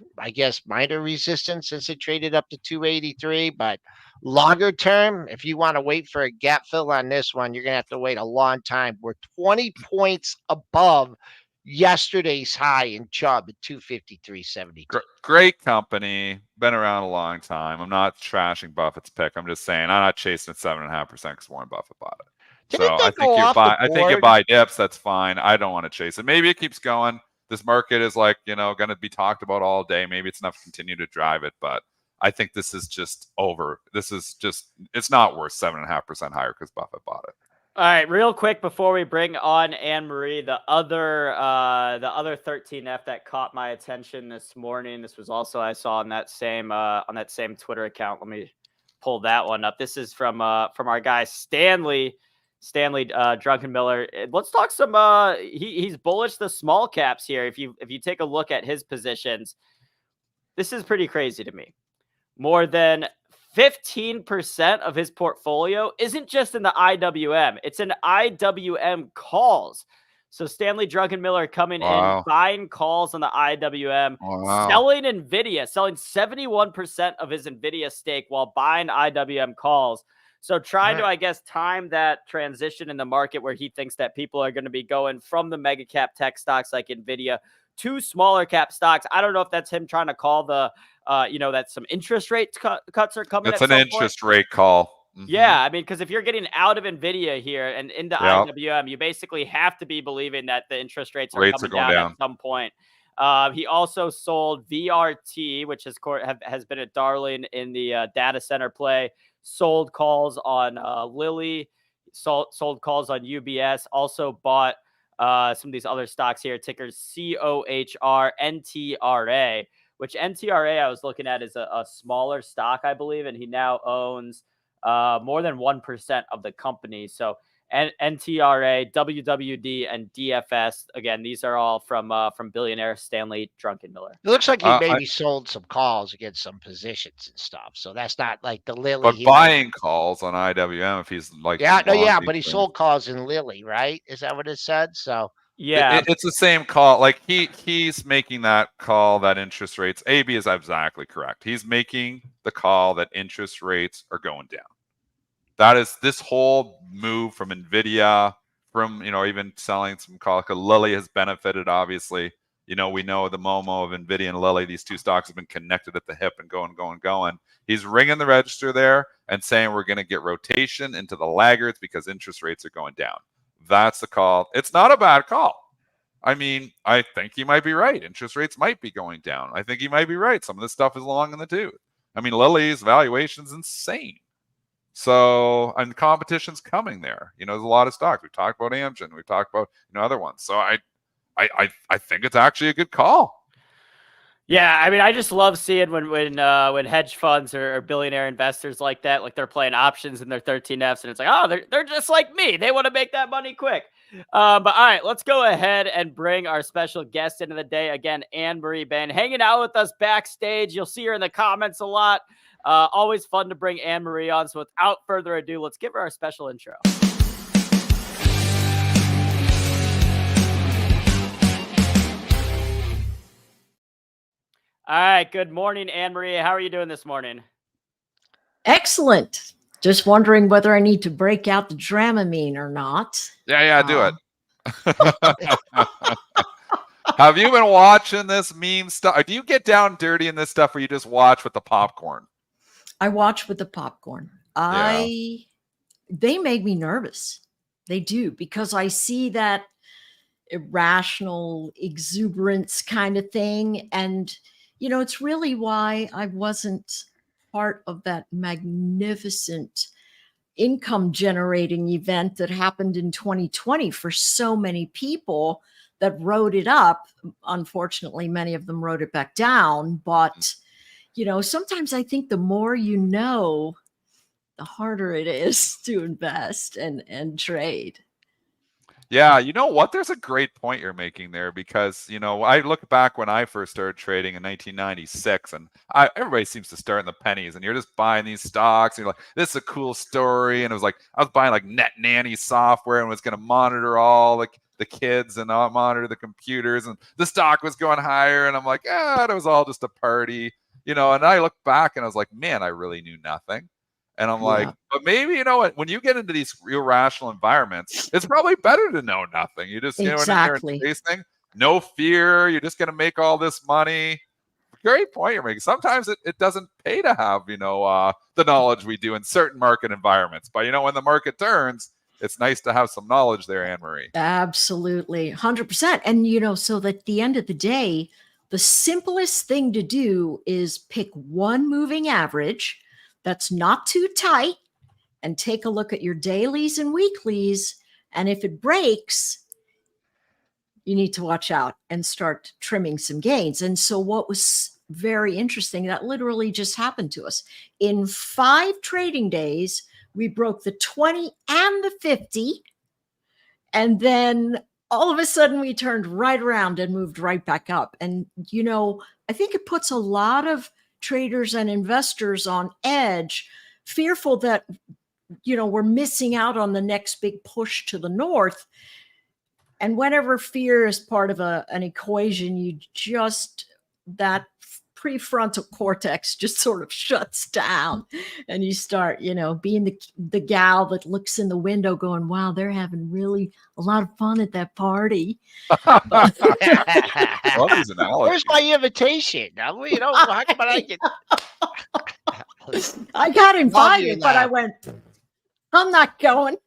resistance since it traded up to 283. But longer term, if you want to wait for a gap fill on this one, you're going to have to wait a long time. We're 20 points above yesterday's high in Chubb at 253.72. Great company, been around a long time. I'm not trashing Buffett's pick. I'm just saying I'm not chasing at 7.5% because Warren Buffett bought it. I think you buy dips. That's fine. I don't want to chase it. Maybe it keeps going. This market is going to be talked about all day. Maybe it's enough to continue to drive it, but I think this is just over. It's not worth 7.5% higher because Buffett bought it. All right, real quick before we bring on Anne-Marie, the other 13F that caught my attention this morning. This was also I saw on that same Twitter account. Let me pull that one up. This is from our guy Stanley Druckenmiller. Let's talk some. He's bullish the small caps here. If you take a look at his positions, this is pretty crazy to me. More than 15% of his portfolio isn't just in the IWM, it's in IWM calls. So Stanley Druckenmiller coming in, buying calls on the IWM, selling NVIDIA, selling 71% of his NVIDIA stake while buying IWM calls. So trying to, I guess, time that transition in the market where he thinks that people are going to be going from the mega cap tech stocks like NVIDIA to smaller cap stocks. I don't know if that's him trying to call the that some interest rate cuts are coming. It's an interest rate call. Mm-hmm. Yeah, I mean, because if you're getting out of NVIDIA here and into IWM, you basically have to be believing that the interest rates are coming down at some point. He also sold VRT, which has been a darling in the data center play. Sold calls on Lilly, sold calls on UBS. Also bought some of these other stocks here, tickers COHR, NTRA. Which NTRA I was looking at is a smaller stock, I believe, and he now owns more than 1% of the company. So NTRA, WWD, and DFS. Again, these are all from billionaire Stanley Druckenmiller. It looks like he maybe sold some calls against some positions and stuff. So that's not like the Lilly. But buying calls on IWM if he's like but he sold calls in Lilly, right? Is that what it said? So. Yeah, it's the same call. Like he's making that call that interest rates. AB is exactly correct. He's making the call that interest rates are going down. That is this whole move from NVIDIA, from even selling some call. Like Lilly has benefited, obviously. We know the Momo of NVIDIA and Lilly. These two stocks have been connected at the hip and going. He's ringing the register there and saying we're going to get rotation into the laggards because interest rates are going down. That's the call. It's not a bad call. I mean, I think he might be right. Interest rates might be going down. I think he might be right. Some of this stuff is long in the tooth. I mean, Lilly's valuation's insane. So, and competition's coming there. There's a lot of stocks. We've talked about Amgen. We've talked about other ones. So I think it's actually a good call. Yeah, I mean, I just love seeing when hedge funds or billionaire investors like that, like they're playing options in their 13Fs, and it's like, oh, they're just like me. They want to make that money quick. But all right, let's go ahead and bring our special guest into the day again, Anne-Marie Baiynd, hanging out with us backstage. You'll see her in the comments a lot. Always fun to bring Anne-Marie on. So without further ado, let's give her our special intro. All right. Good morning, Anne-Marie. How are you doing this morning? Excellent. Just wondering whether I need to break out the Dramamine or not. Yeah, do it. Have you been watching this meme stuff? Do you get down dirty in this stuff, or you just watch with the popcorn? I watch with the popcorn. They make me nervous. They do, because I see that irrational exuberance kind of thing. And it's really why I wasn't part of that magnificent income generating event that happened in 2020 for so many people that wrote it up. Unfortunately, many of them wrote it back down. But, sometimes I think the more the harder it is to invest and trade. Yeah, you know what? There's a great point you're making there, because, I look back when I first started trading in 1996, and everybody seems to start in the pennies, and you're just buying these stocks, and you're like, this is a cool story. And it was like, I was buying like Net Nanny software and was going to monitor all the kids and monitor the computers, and the stock was going higher. And I'm like, it was all just a party, and I look back and I was like, man, I really knew nothing. And I'm like, but maybe, when you get into these real rational environments, it's probably better to know nothing. You just, exactly. No fear. You're just going to make all this money. Great point you're making. Sometimes it doesn't pay to have, the knowledge we do in certain market environments. But, when the market turns, it's nice to have some knowledge there, Anne-Marie. Absolutely. 100%. And, so that at the end of the day, the simplest thing to do is pick one moving average that's not too tight and take a look at your dailies and weeklies. And if it breaks, you need to watch out and start trimming some gains. And so what was very interesting, that literally just happened to us. In 5 trading days, we broke the 20 and the 50. And then all of a sudden we turned right around and moved right back up. And, I think it puts a lot of traders and investors on edge, fearful that, we're missing out on the next big push to the north. And whenever fear is part of an equation, that prefrontal cortex just sort of shuts down, and you start, being the gal that looks in the window going, wow, they're having really a lot of fun at that party. Love these analogies. Where's my invitation? How come I get? I got invited, but I went, I'm not going.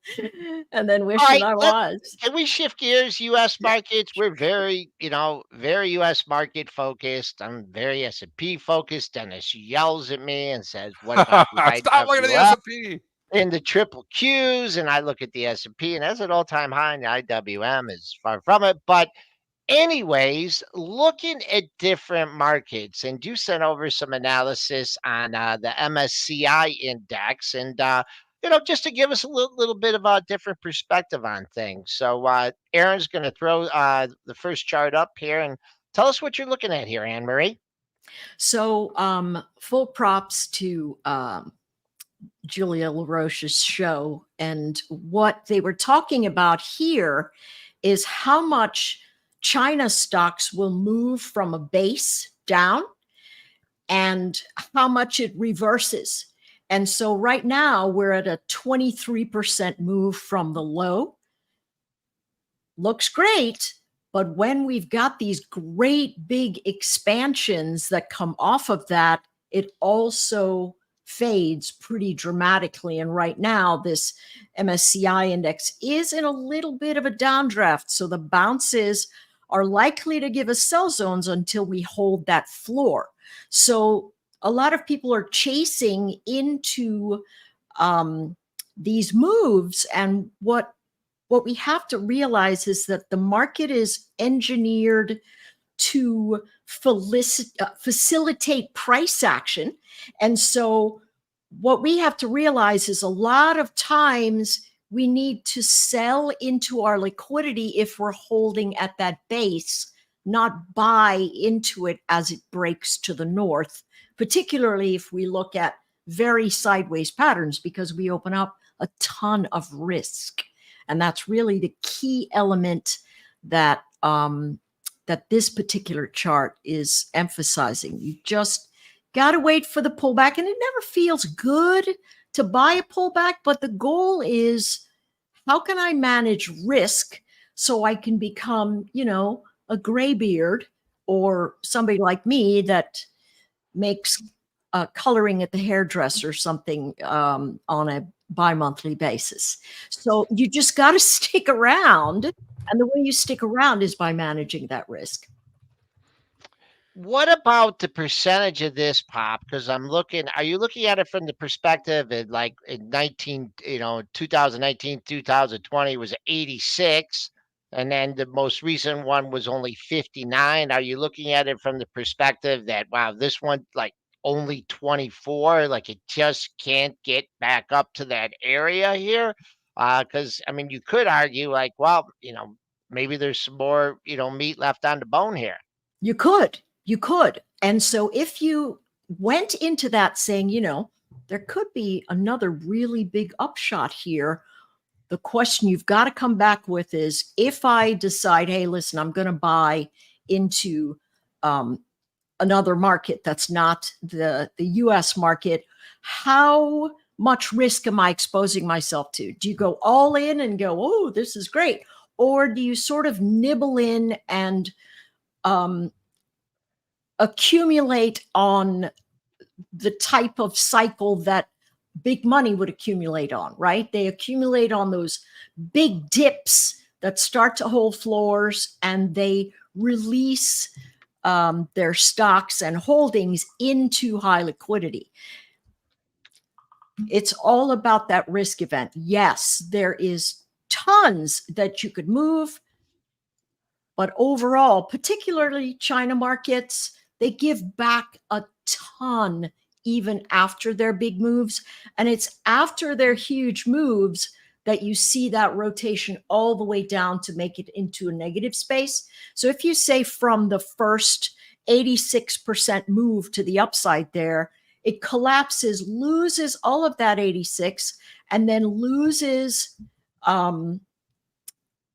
And then wishing I was. Can we shift gears? U.S. markets, we're very, very U.S. market focused. I'm very S&P focused. Dennis yells at me and says, what about the Stop looking at the S&P. In the triple Qs, and I look at the S&P, and that's an all-time high, and the IWM is far from it. But anyways, looking at different markets, and you sent over some analysis on the MSCI index, and just to give us a little bit of a different perspective on things. So Aaron's going to throw the first chart up here and tell us what you're looking at here, Anne Marie. So full props to Julia LaRoche's show. And what they were talking about here is how much China stocks will move from a base down and how much it reverses. And so right now we're at a 23% move from the low. Looks great, but when we've got these great big expansions that come off of that, it also fades pretty dramatically. And right now this MSCI index is in a little bit of a downdraft. So the bounces are likely to give us sell zones until we hold that floor. So a lot of people are chasing into these moves. And what we have to realize is that the market is engineered to facilitate price action. And so what we have to realize is a lot of times we need to sell into our liquidity if we're holding at that base, not buy into it as it breaks to the north, particularly if we look at very sideways patterns, because we open up a ton of risk. And that's really the key element that that this particular chart is emphasizing. You just got to wait for the pullback, and it never feels good to buy a pullback, but the goal is, how can I manage risk so I can become, a graybeard or somebody like me that makes coloring at the hairdresser something on a bi-monthly basis. So you just got to stick around. And the way you stick around is by managing that risk. What about the percentage of this, Pop? Because are you looking at it from the perspective of like in 2019, 2020 was 86, and then the most recent one was only 59. Are you looking at it from the perspective that, wow, this one like only 24, like it just can't get back up to that area here? Because you could argue like, well, maybe there's some more, meat left on the bone here. You could. And so if you went into that saying, there could be another really big upshot here, the question you've got to come back with is, if I decide, hey, listen, I'm going to buy into another market that's not the US market, how much risk am I exposing myself to? Do you go all in and go, oh, this is great? Or do you sort of nibble in and accumulate on the type of cycle that big money would accumulate on, right? They accumulate on those big dips that start to hold floors, and they release their stocks and holdings into high liquidity. It's all about that risk event. Yes, there is tons that you could move, but overall, particularly China markets, they give back a ton even after their big moves. And it's after their huge moves that you see that rotation all the way down to make it into a negative space. So if you say from the first 86% move to the upside there, it collapses, loses all of that 86, and then loses,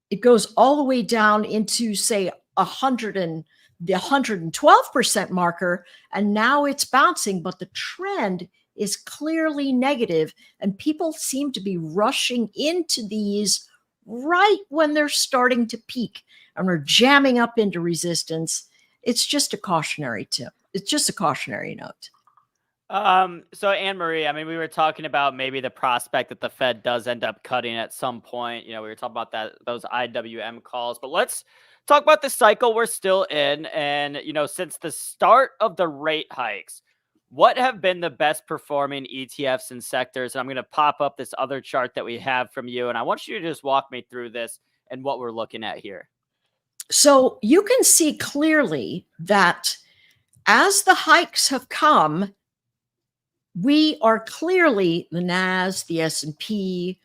it goes all the way down into, say, 100 and the 112% marker, and now it's bouncing, but the trend is clearly negative, and people seem to be rushing into these right when they're starting to peak and are jamming up into resistance. It's just a cautionary tip. It's just a cautionary note. So Anne Marie, I mean, we were talking about maybe the prospect that the Fed does end up cutting at some point. You know, we were talking about those IWM calls, but let's talk about the cycle we're still in. And, you know, since the start of the rate hikes, what have been the best performing ETFs and sectors? And I'm going to pop up this other chart that we have from you, and I want you to just walk me through this and what we're looking at here. So you can see clearly that as the hikes have come, we are clearly the NAS, the S&P,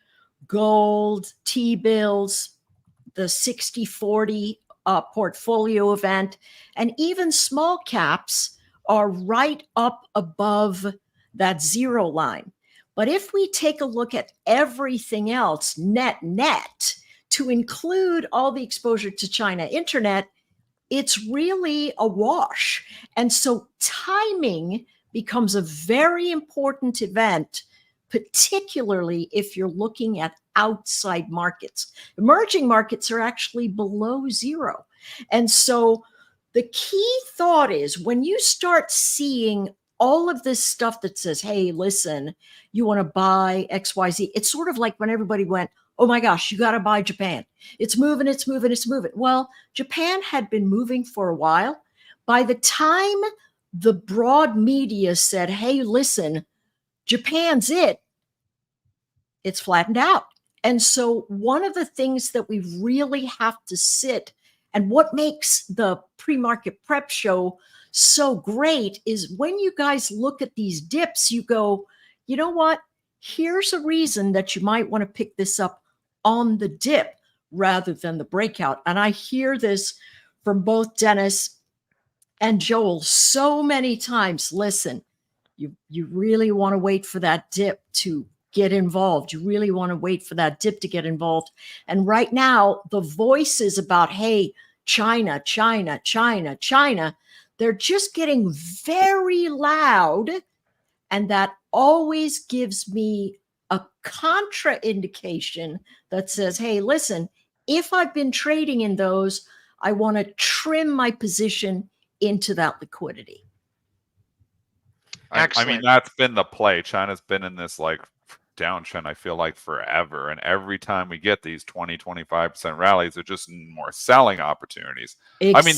gold, T-bills, the 60-40 portfolio event, and even small caps are right up above that zero line. But if we take a look at everything else, net, to include all the exposure to China internet, it's really a wash. And so timing becomes a very important event, particularly if you're looking at outside markets. Emerging markets are actually below zero. And so the key thought is when you start seeing all of this stuff that says, hey, listen, you want to buy XYZ, it's sort of like when everybody went, oh my gosh, you got to buy Japan. It's moving, it's moving, it's moving. Well, Japan had been moving for a while. By the time the broad media said, hey, listen, Japan's it's flattened out. And so one of the things that we really have to sit, and what makes the pre-market prep show so great is when you guys look at these dips, you go, you know what? Here's a reason that you might want to pick this up on the dip rather than the breakout. And I hear this from both Dennis and Joel so many times. Listen, you really want to wait for that dip to get involved. You really want to wait for that dip to get involved. And right now, the voices about, hey, China, China, China, China, they're just getting very loud. And that always gives me a contraindication that says, hey, listen, if I've been trading in those, I want to trim my position into that liquidity. I mean, that's been the play. China's been in this like downtrend, I feel like, forever. And every time we get these 20-25% rallies, they're just more selling opportunities. Exactly. I mean,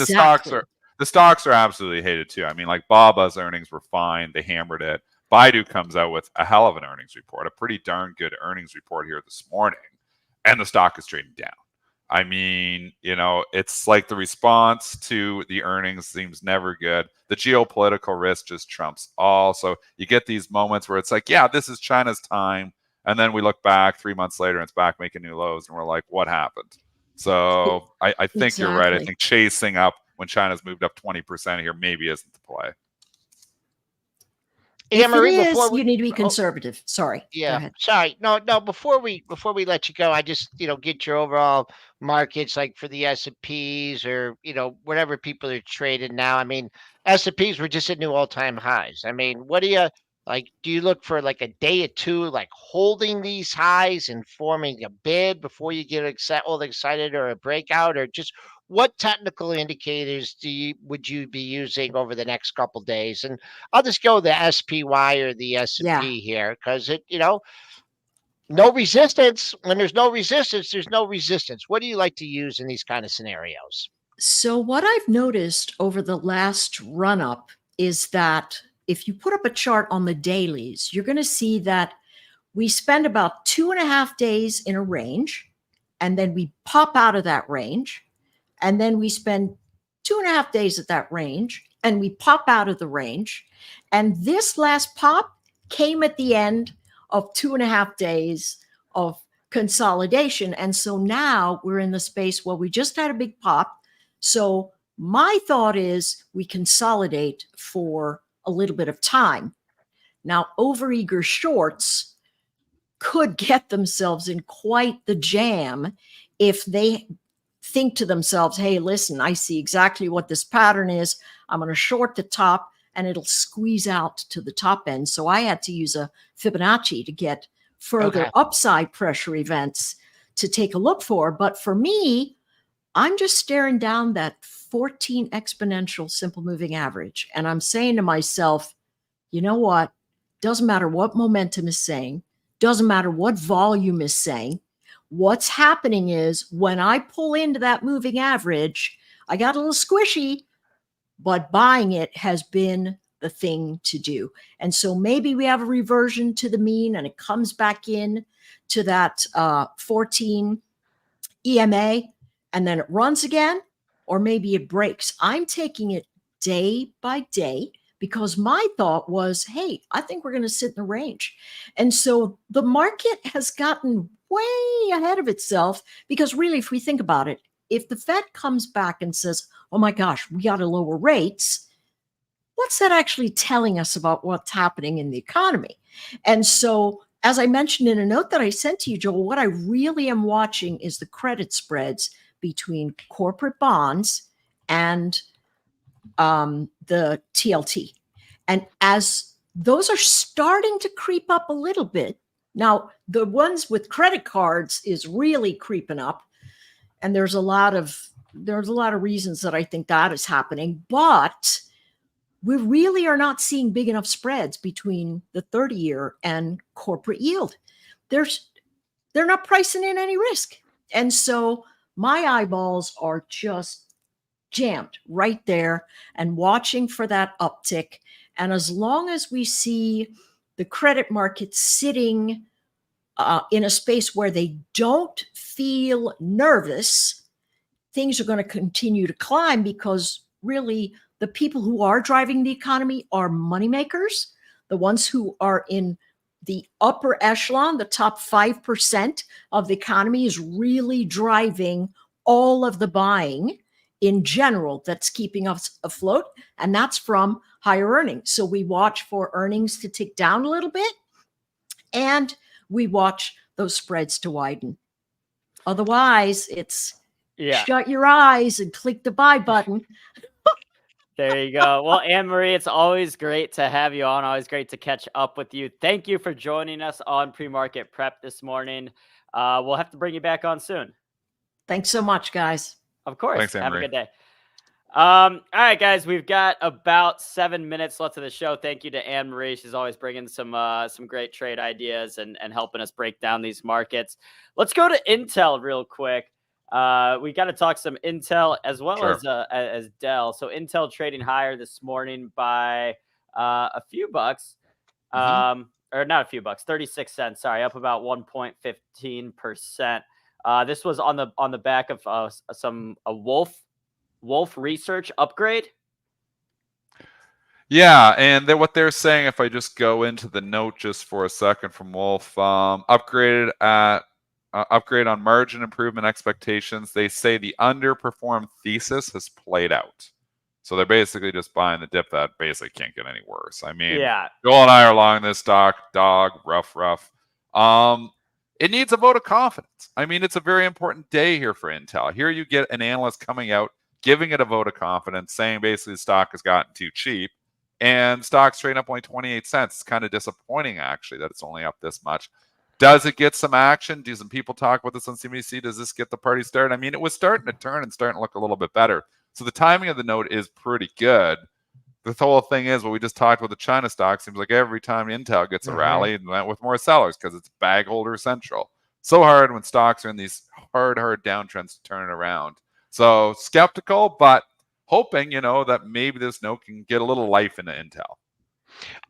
the stocks are absolutely hated too. I mean, like Baba's earnings were fine. They hammered it. Baidu comes out with a hell of an earnings report, a pretty darn good earnings report here this morning, and the stock is trading down. I mean, you know, it's like the response to the earnings seems never good. The geopolitical risk just trumps all. So you get these moments where it's like, yeah, this is China's time. And then we look back 3 months later and it's back making new lows. And we're like, what happened? So I think You're right. I think chasing up when China's moved up 20% here maybe isn't the play. If it is, you need to be conservative. Sorry. Yeah. Sorry. No. Before we let you go, I just get your overall markets, like for the S&Ps or whatever people are trading now. I mean, S&Ps were just at new all-time highs. I mean, what do you like? Do you look for like a day or two, like holding these highs and forming a bid before you get excited or a breakout, or just what technical indicators would you be using over the next couple days? And I'll just go the SPY or the S&P here, because no resistance. When there's no resistance, there's no resistance. What do you like to use in these kind of scenarios? So what I've noticed over the last run up is that if you put up a chart on the dailies, you're going to see that we spend about 2.5 days in a range, and then we pop out of that range, and then we spend 2.5 days at that range, and we pop out of the range. And this last pop came at the end of 2.5 days of consolidation. And so now we're in the space where we just had a big pop. So my thought is we consolidate for a little bit of time. Now, overeager shorts could get themselves in quite the jam if they think to themselves, hey, listen, I see exactly what this pattern is. I'm going to short the top and it'll squeeze out to the top end. So I had to use a Fibonacci to get further upside pressure events to take a look for. But for me, I'm just staring down that 14 exponential simple moving average. And I'm saying to myself, you know what? Doesn't matter what momentum is saying, doesn't matter what volume is saying. What's happening is when I pull into that moving average, I got a little squishy, but buying it has been the thing to do. And so maybe we have a reversion to the mean and it comes back in to that 14 EMA and then it runs again, or maybe it breaks. I'm taking it day by day because my thought was, hey, I think we're going to sit in the range. And so the market has gotten way ahead of itself because really, if we think about it, if the Fed comes back and says, oh my gosh, we got to lower rates, what's that actually telling us about what's happening in the economy? And so, as I mentioned in a note that I sent to you, Joel, what I really am watching is the credit spreads between corporate bonds and the TLT. And as those are starting to creep up a little bit, now the ones with credit cards is really creeping up. And there's a lot of reasons that I think that is happening, but we really are not seeing big enough spreads between the 30-year and corporate yield. They're not pricing in any risk. And so my eyeballs are just jammed right there and watching for that uptick. And as long as we see the credit market sitting in a space where they don't feel nervous, things are going to continue to climb because really the people who are driving the economy are moneymakers, the ones who are in the upper echelon, the top 5% of the economy is really driving all of the buying in general that's keeping us afloat, and that's from higher earnings. So we watch for earnings to tick down a little bit, and we watch those spreads to widen. Otherwise, it's shut your eyes and click the buy button. There you go. Well, Anne-Marie, it's always great to have you on. Always great to catch up with you. Thank you for joining us on Pre-Market Prep this morning. We'll have to bring you back on soon. Thanks so much, guys. Of course. Thanks, have Anne-Marie. a good day. All right, guys, we've got about 7 minutes left of the show. Thank you to Anne-Marie. She's always bringing some great trade ideas and helping us break down these markets. Let's go to Intel real quick. We got to talk some Intel as well as Dell. So Intel trading higher this morning by a few bucks, or not a few bucks, 36 cents. Sorry, up about 1.15%. This was on the back of a Wolf Research upgrade. Yeah, and what they're saying, if I just go into the note just for a second from Wolf, upgrade on margin improvement expectations. They say the underperformed thesis has played out. So they're basically just buying the dip that basically can't get any worse. I mean, Joel and I are long this stock, rough. It needs a vote of confidence. I mean, it's a very important day here for Intel. Here you get an analyst coming out, giving it a vote of confidence, saying basically the stock has gotten too cheap, and stock's trading up only 28 cents. It's kind of disappointing, actually, that it's only up this much. Does it get some action? Do some people talk about this on CBC? Does this get the party started? I mean, it was starting to turn and starting to look a little bit better. So the timing of the note is pretty good. The whole thing is what we just talked about the China stock. Seems like every time Intel gets a rally, it went with more sellers because it's bag holder central. So hard when stocks are in these hard downtrends to turn it around. So skeptical, but hoping, that maybe this note can get a little life into Intel.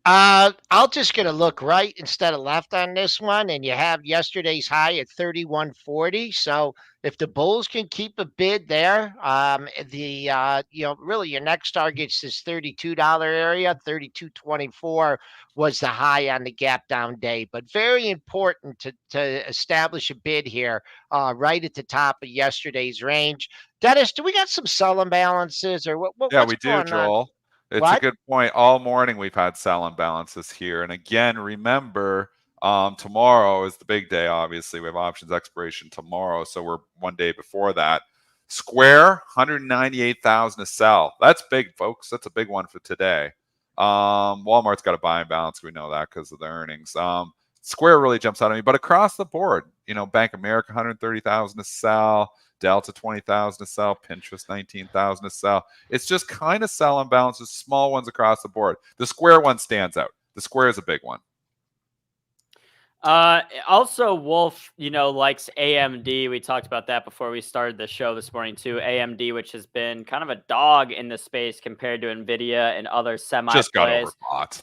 I'll just gonna look right instead of left on this one, and you have yesterday's high at 31.40. So if the bulls can keep a bid there, really your next target's this $32 area. 32.24 was the high on the gap down day, but very important to establish a bid here, right at the top of yesterday's range. Dennis, do we got some sell imbalances or Yeah, what's we do, going on? Joel. It's a What? good point. All morning we've had sell imbalances here. And again, remember, tomorrow is the big day, obviously. We have options expiration tomorrow, so we're one day before that. Square, 198,000 to sell. That's big, folks. That's a big one for today. Walmart's got a buy imbalance. We know that because of the earnings. Square really jumps out at me, but across the board, Bank of America, 130,000 to sell. Delta 20,000 to sell, Pinterest 19,000 to sell. It's just kind of sell imbalances, small ones across the board. The Square one stands out. The Square is a big one. Also, Wolf, likes AMD. We talked about that before we started the show this morning too. AMD, which has been kind of a dog in the space compared to Nvidia and other semi Just got plays. overbought.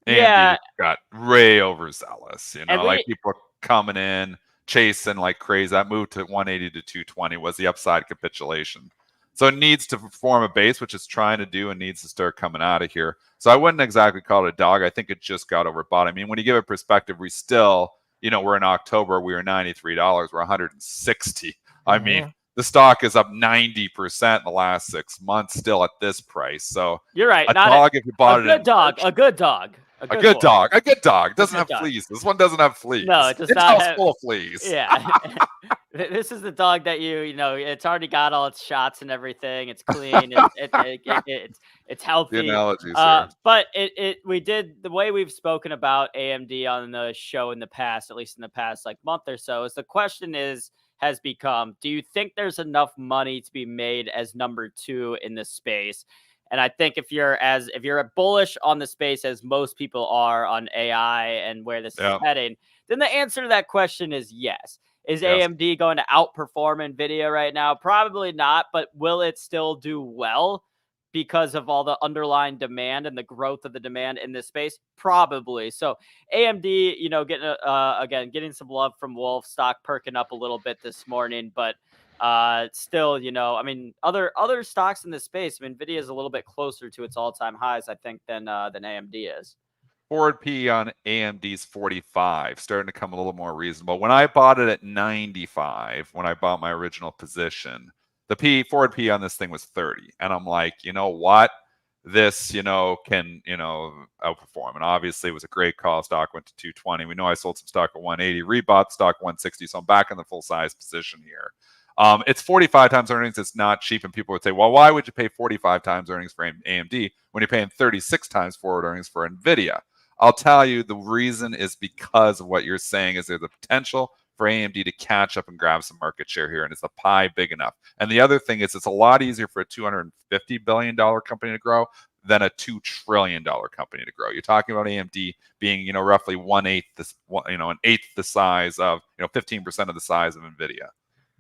Yeah, AMD got way overzealous. And people are coming in, chasing like crazy. That move to 180 to 220 was the upside capitulation. So it needs to form a base, which it's trying to do, and needs to start coming out of here. So I wouldn't exactly call it a dog. I think it just got overbought. I mean, when you give it perspective, we still, we're in October, we were $93, we're 160. I mean, the stock is up 90% in the last 6 months still at this price. So you're right. A dog if you bought it. A good dog. A good dog. Doesn't have fleas. This one doesn't have fleas. No, it does not have full of fleas. Yeah. This is the dog that it's already got all its shots and everything. It's clean. It's healthy. The analogies here. But we did the way we've spoken about AMD on the show in the past, at least in the past like month or so, is the question has become, do you think there's enough money to be made as number 2 in this space? And I think if you're bullish on the space as most people are on AI and where this is heading, then the answer to that question is yes. Is AMD going to outperform Nvidia right now? Probably not, but will it still do well because of all the underlying demand and the growth of the demand in this space? Probably. So AMD, getting some love from Wolf, stock perking up a little bit this morning, but still, other stocks in this space, Nvidia is a little bit closer to its all-time highs, I think, than AMD is. Forward P on AMD's 45, starting to come a little more reasonable. When I bought it at 95, when I bought my original position, the forward P on this thing was 30. And I'm like, you know what? This, can, outperform. And obviously it was a great call. Stock went to 220. We know I sold some stock at 180, rebought stock 160. So I'm back in the full size position here. It's 45 times earnings. It's not cheap. And people would say, well, why would you pay 45 times earnings for AMD when you're paying 36 times forward earnings for NVIDIA? I'll tell you the reason is because of what you're saying is there's a potential for AMD to catch up and grab some market share here, and is the pie big enough? And the other thing is it's a lot easier for a $250 billion company to grow than a $2 trillion company to grow. You're talking about AMD being, roughly an eighth the size of, 15% of the size of NVIDIA.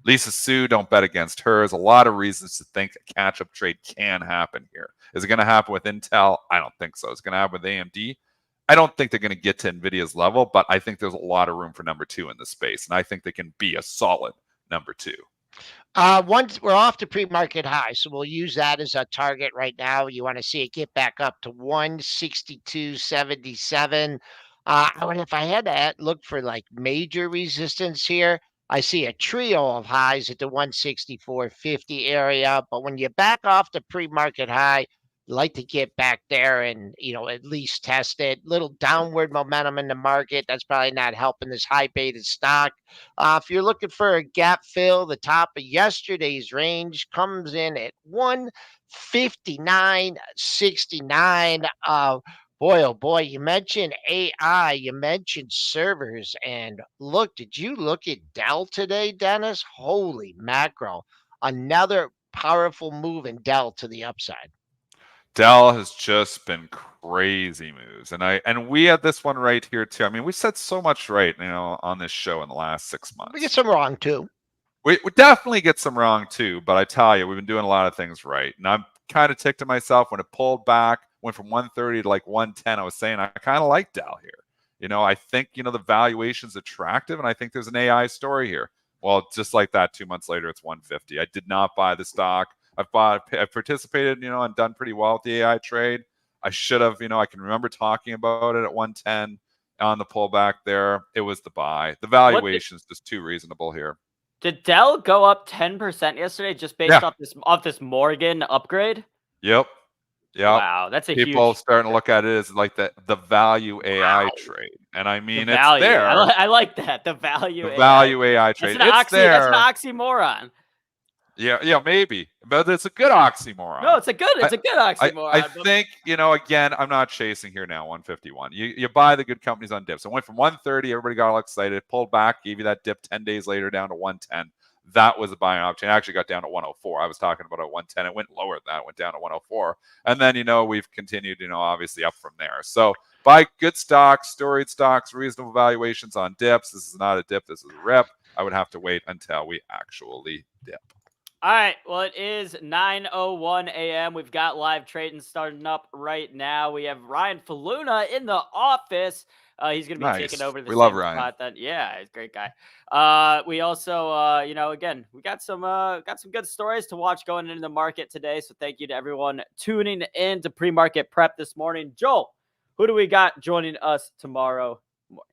Lisa Su, don't bet against her. There's a lot of reasons to think a catch-up trade can happen here. Is it going to happen with Intel? I don't think so. It's going to happen with AMD. I don't think they're going to get to NVIDIA's level, but I think there's a lot of room for number 2 in the space, and I think they can be a solid number 2. Once we're off the pre-market high, so we'll use that as a target right now. You want to see it get back up to 162.77. If I had to look for like major resistance here, I see a trio of highs at the 164.50 area. But when you back off the pre-market high, like to get back there and at least test it. Little downward momentum in the market, that's probably not helping this high beta stock. If you're looking for a gap fill, the top of yesterday's range comes in at 159.69. Boy, oh boy, you mentioned AI, you mentioned servers, and did you look at Dell today, Dennis? Holy mackerel, another powerful move in Dell to the upside. Dell has just been crazy moves. And we had this one right here too. I mean, we said so much right, on this show in the last 6 months. We get some wrong too. We definitely get some wrong too, but I tell you, we've been doing a lot of things right. And I'm kind of ticked at myself when it pulled back, went from 130 to like 110. I was saying I kind of like Dow here. You know, I think, you know, the valuation's attractive, and I think there's an AI story here. Well, just like that, 2 months later, it's 150. I did not buy the stock. I've participated, you know, and done pretty well with the AI trade. I should have, you know, I can remember talking about it at 110 on the pullback there. It was the buy. The valuation is just too reasonable here. Did Dell go up 10% yesterday just based off this Morgan upgrade? Yep. Wow, that's a people huge starting to look at it as like the value AI trade, and I mean it's value. there. I like that, the value. The value AI trade. That's an oxymoron. Yeah, maybe, but it's a good oxymoron. No, it's a good oxymoron. I think, you know, again, I'm not chasing here now. 151. You buy the good companies on dips. It went from 130. Everybody got all excited. Pulled back, gave you that dip 10 days later down to 110. That was a buying option. It actually got down to 104. I was talking about a 110. It went lower than that. It went down to 104. And then, you know, we've continued, you know, obviously up from there. So buy good stocks, storied stocks, reasonable valuations on dips. This is not a dip. This is a rip. I would have to wait until we actually dip. All right. Well, it is 9:01 a.m. We've got live trading starting up right now. We have Ryan Faluna in the office. He's going to be taking over the We love Ryan. spot. Yeah, he's a great guy. We also, you know, again, we got some good stories to watch going into the market today. So thank you to everyone tuning in to pre-market prep this morning. Joel, who do we got joining us tomorrow morning?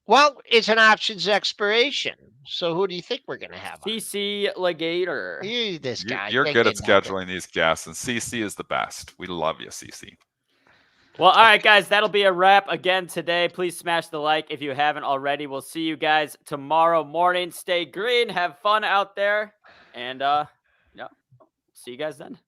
Well, it's an options expiration. So who do you think we're going to have? CC Legator. This guy. You're good at scheduling these guests, and CC is the best. We love you, CC. Well, all right, guys, that'll be a wrap again today. Please smash the like if you haven't already. We'll see you guys tomorrow morning. Stay green, have fun out there, and see you guys then.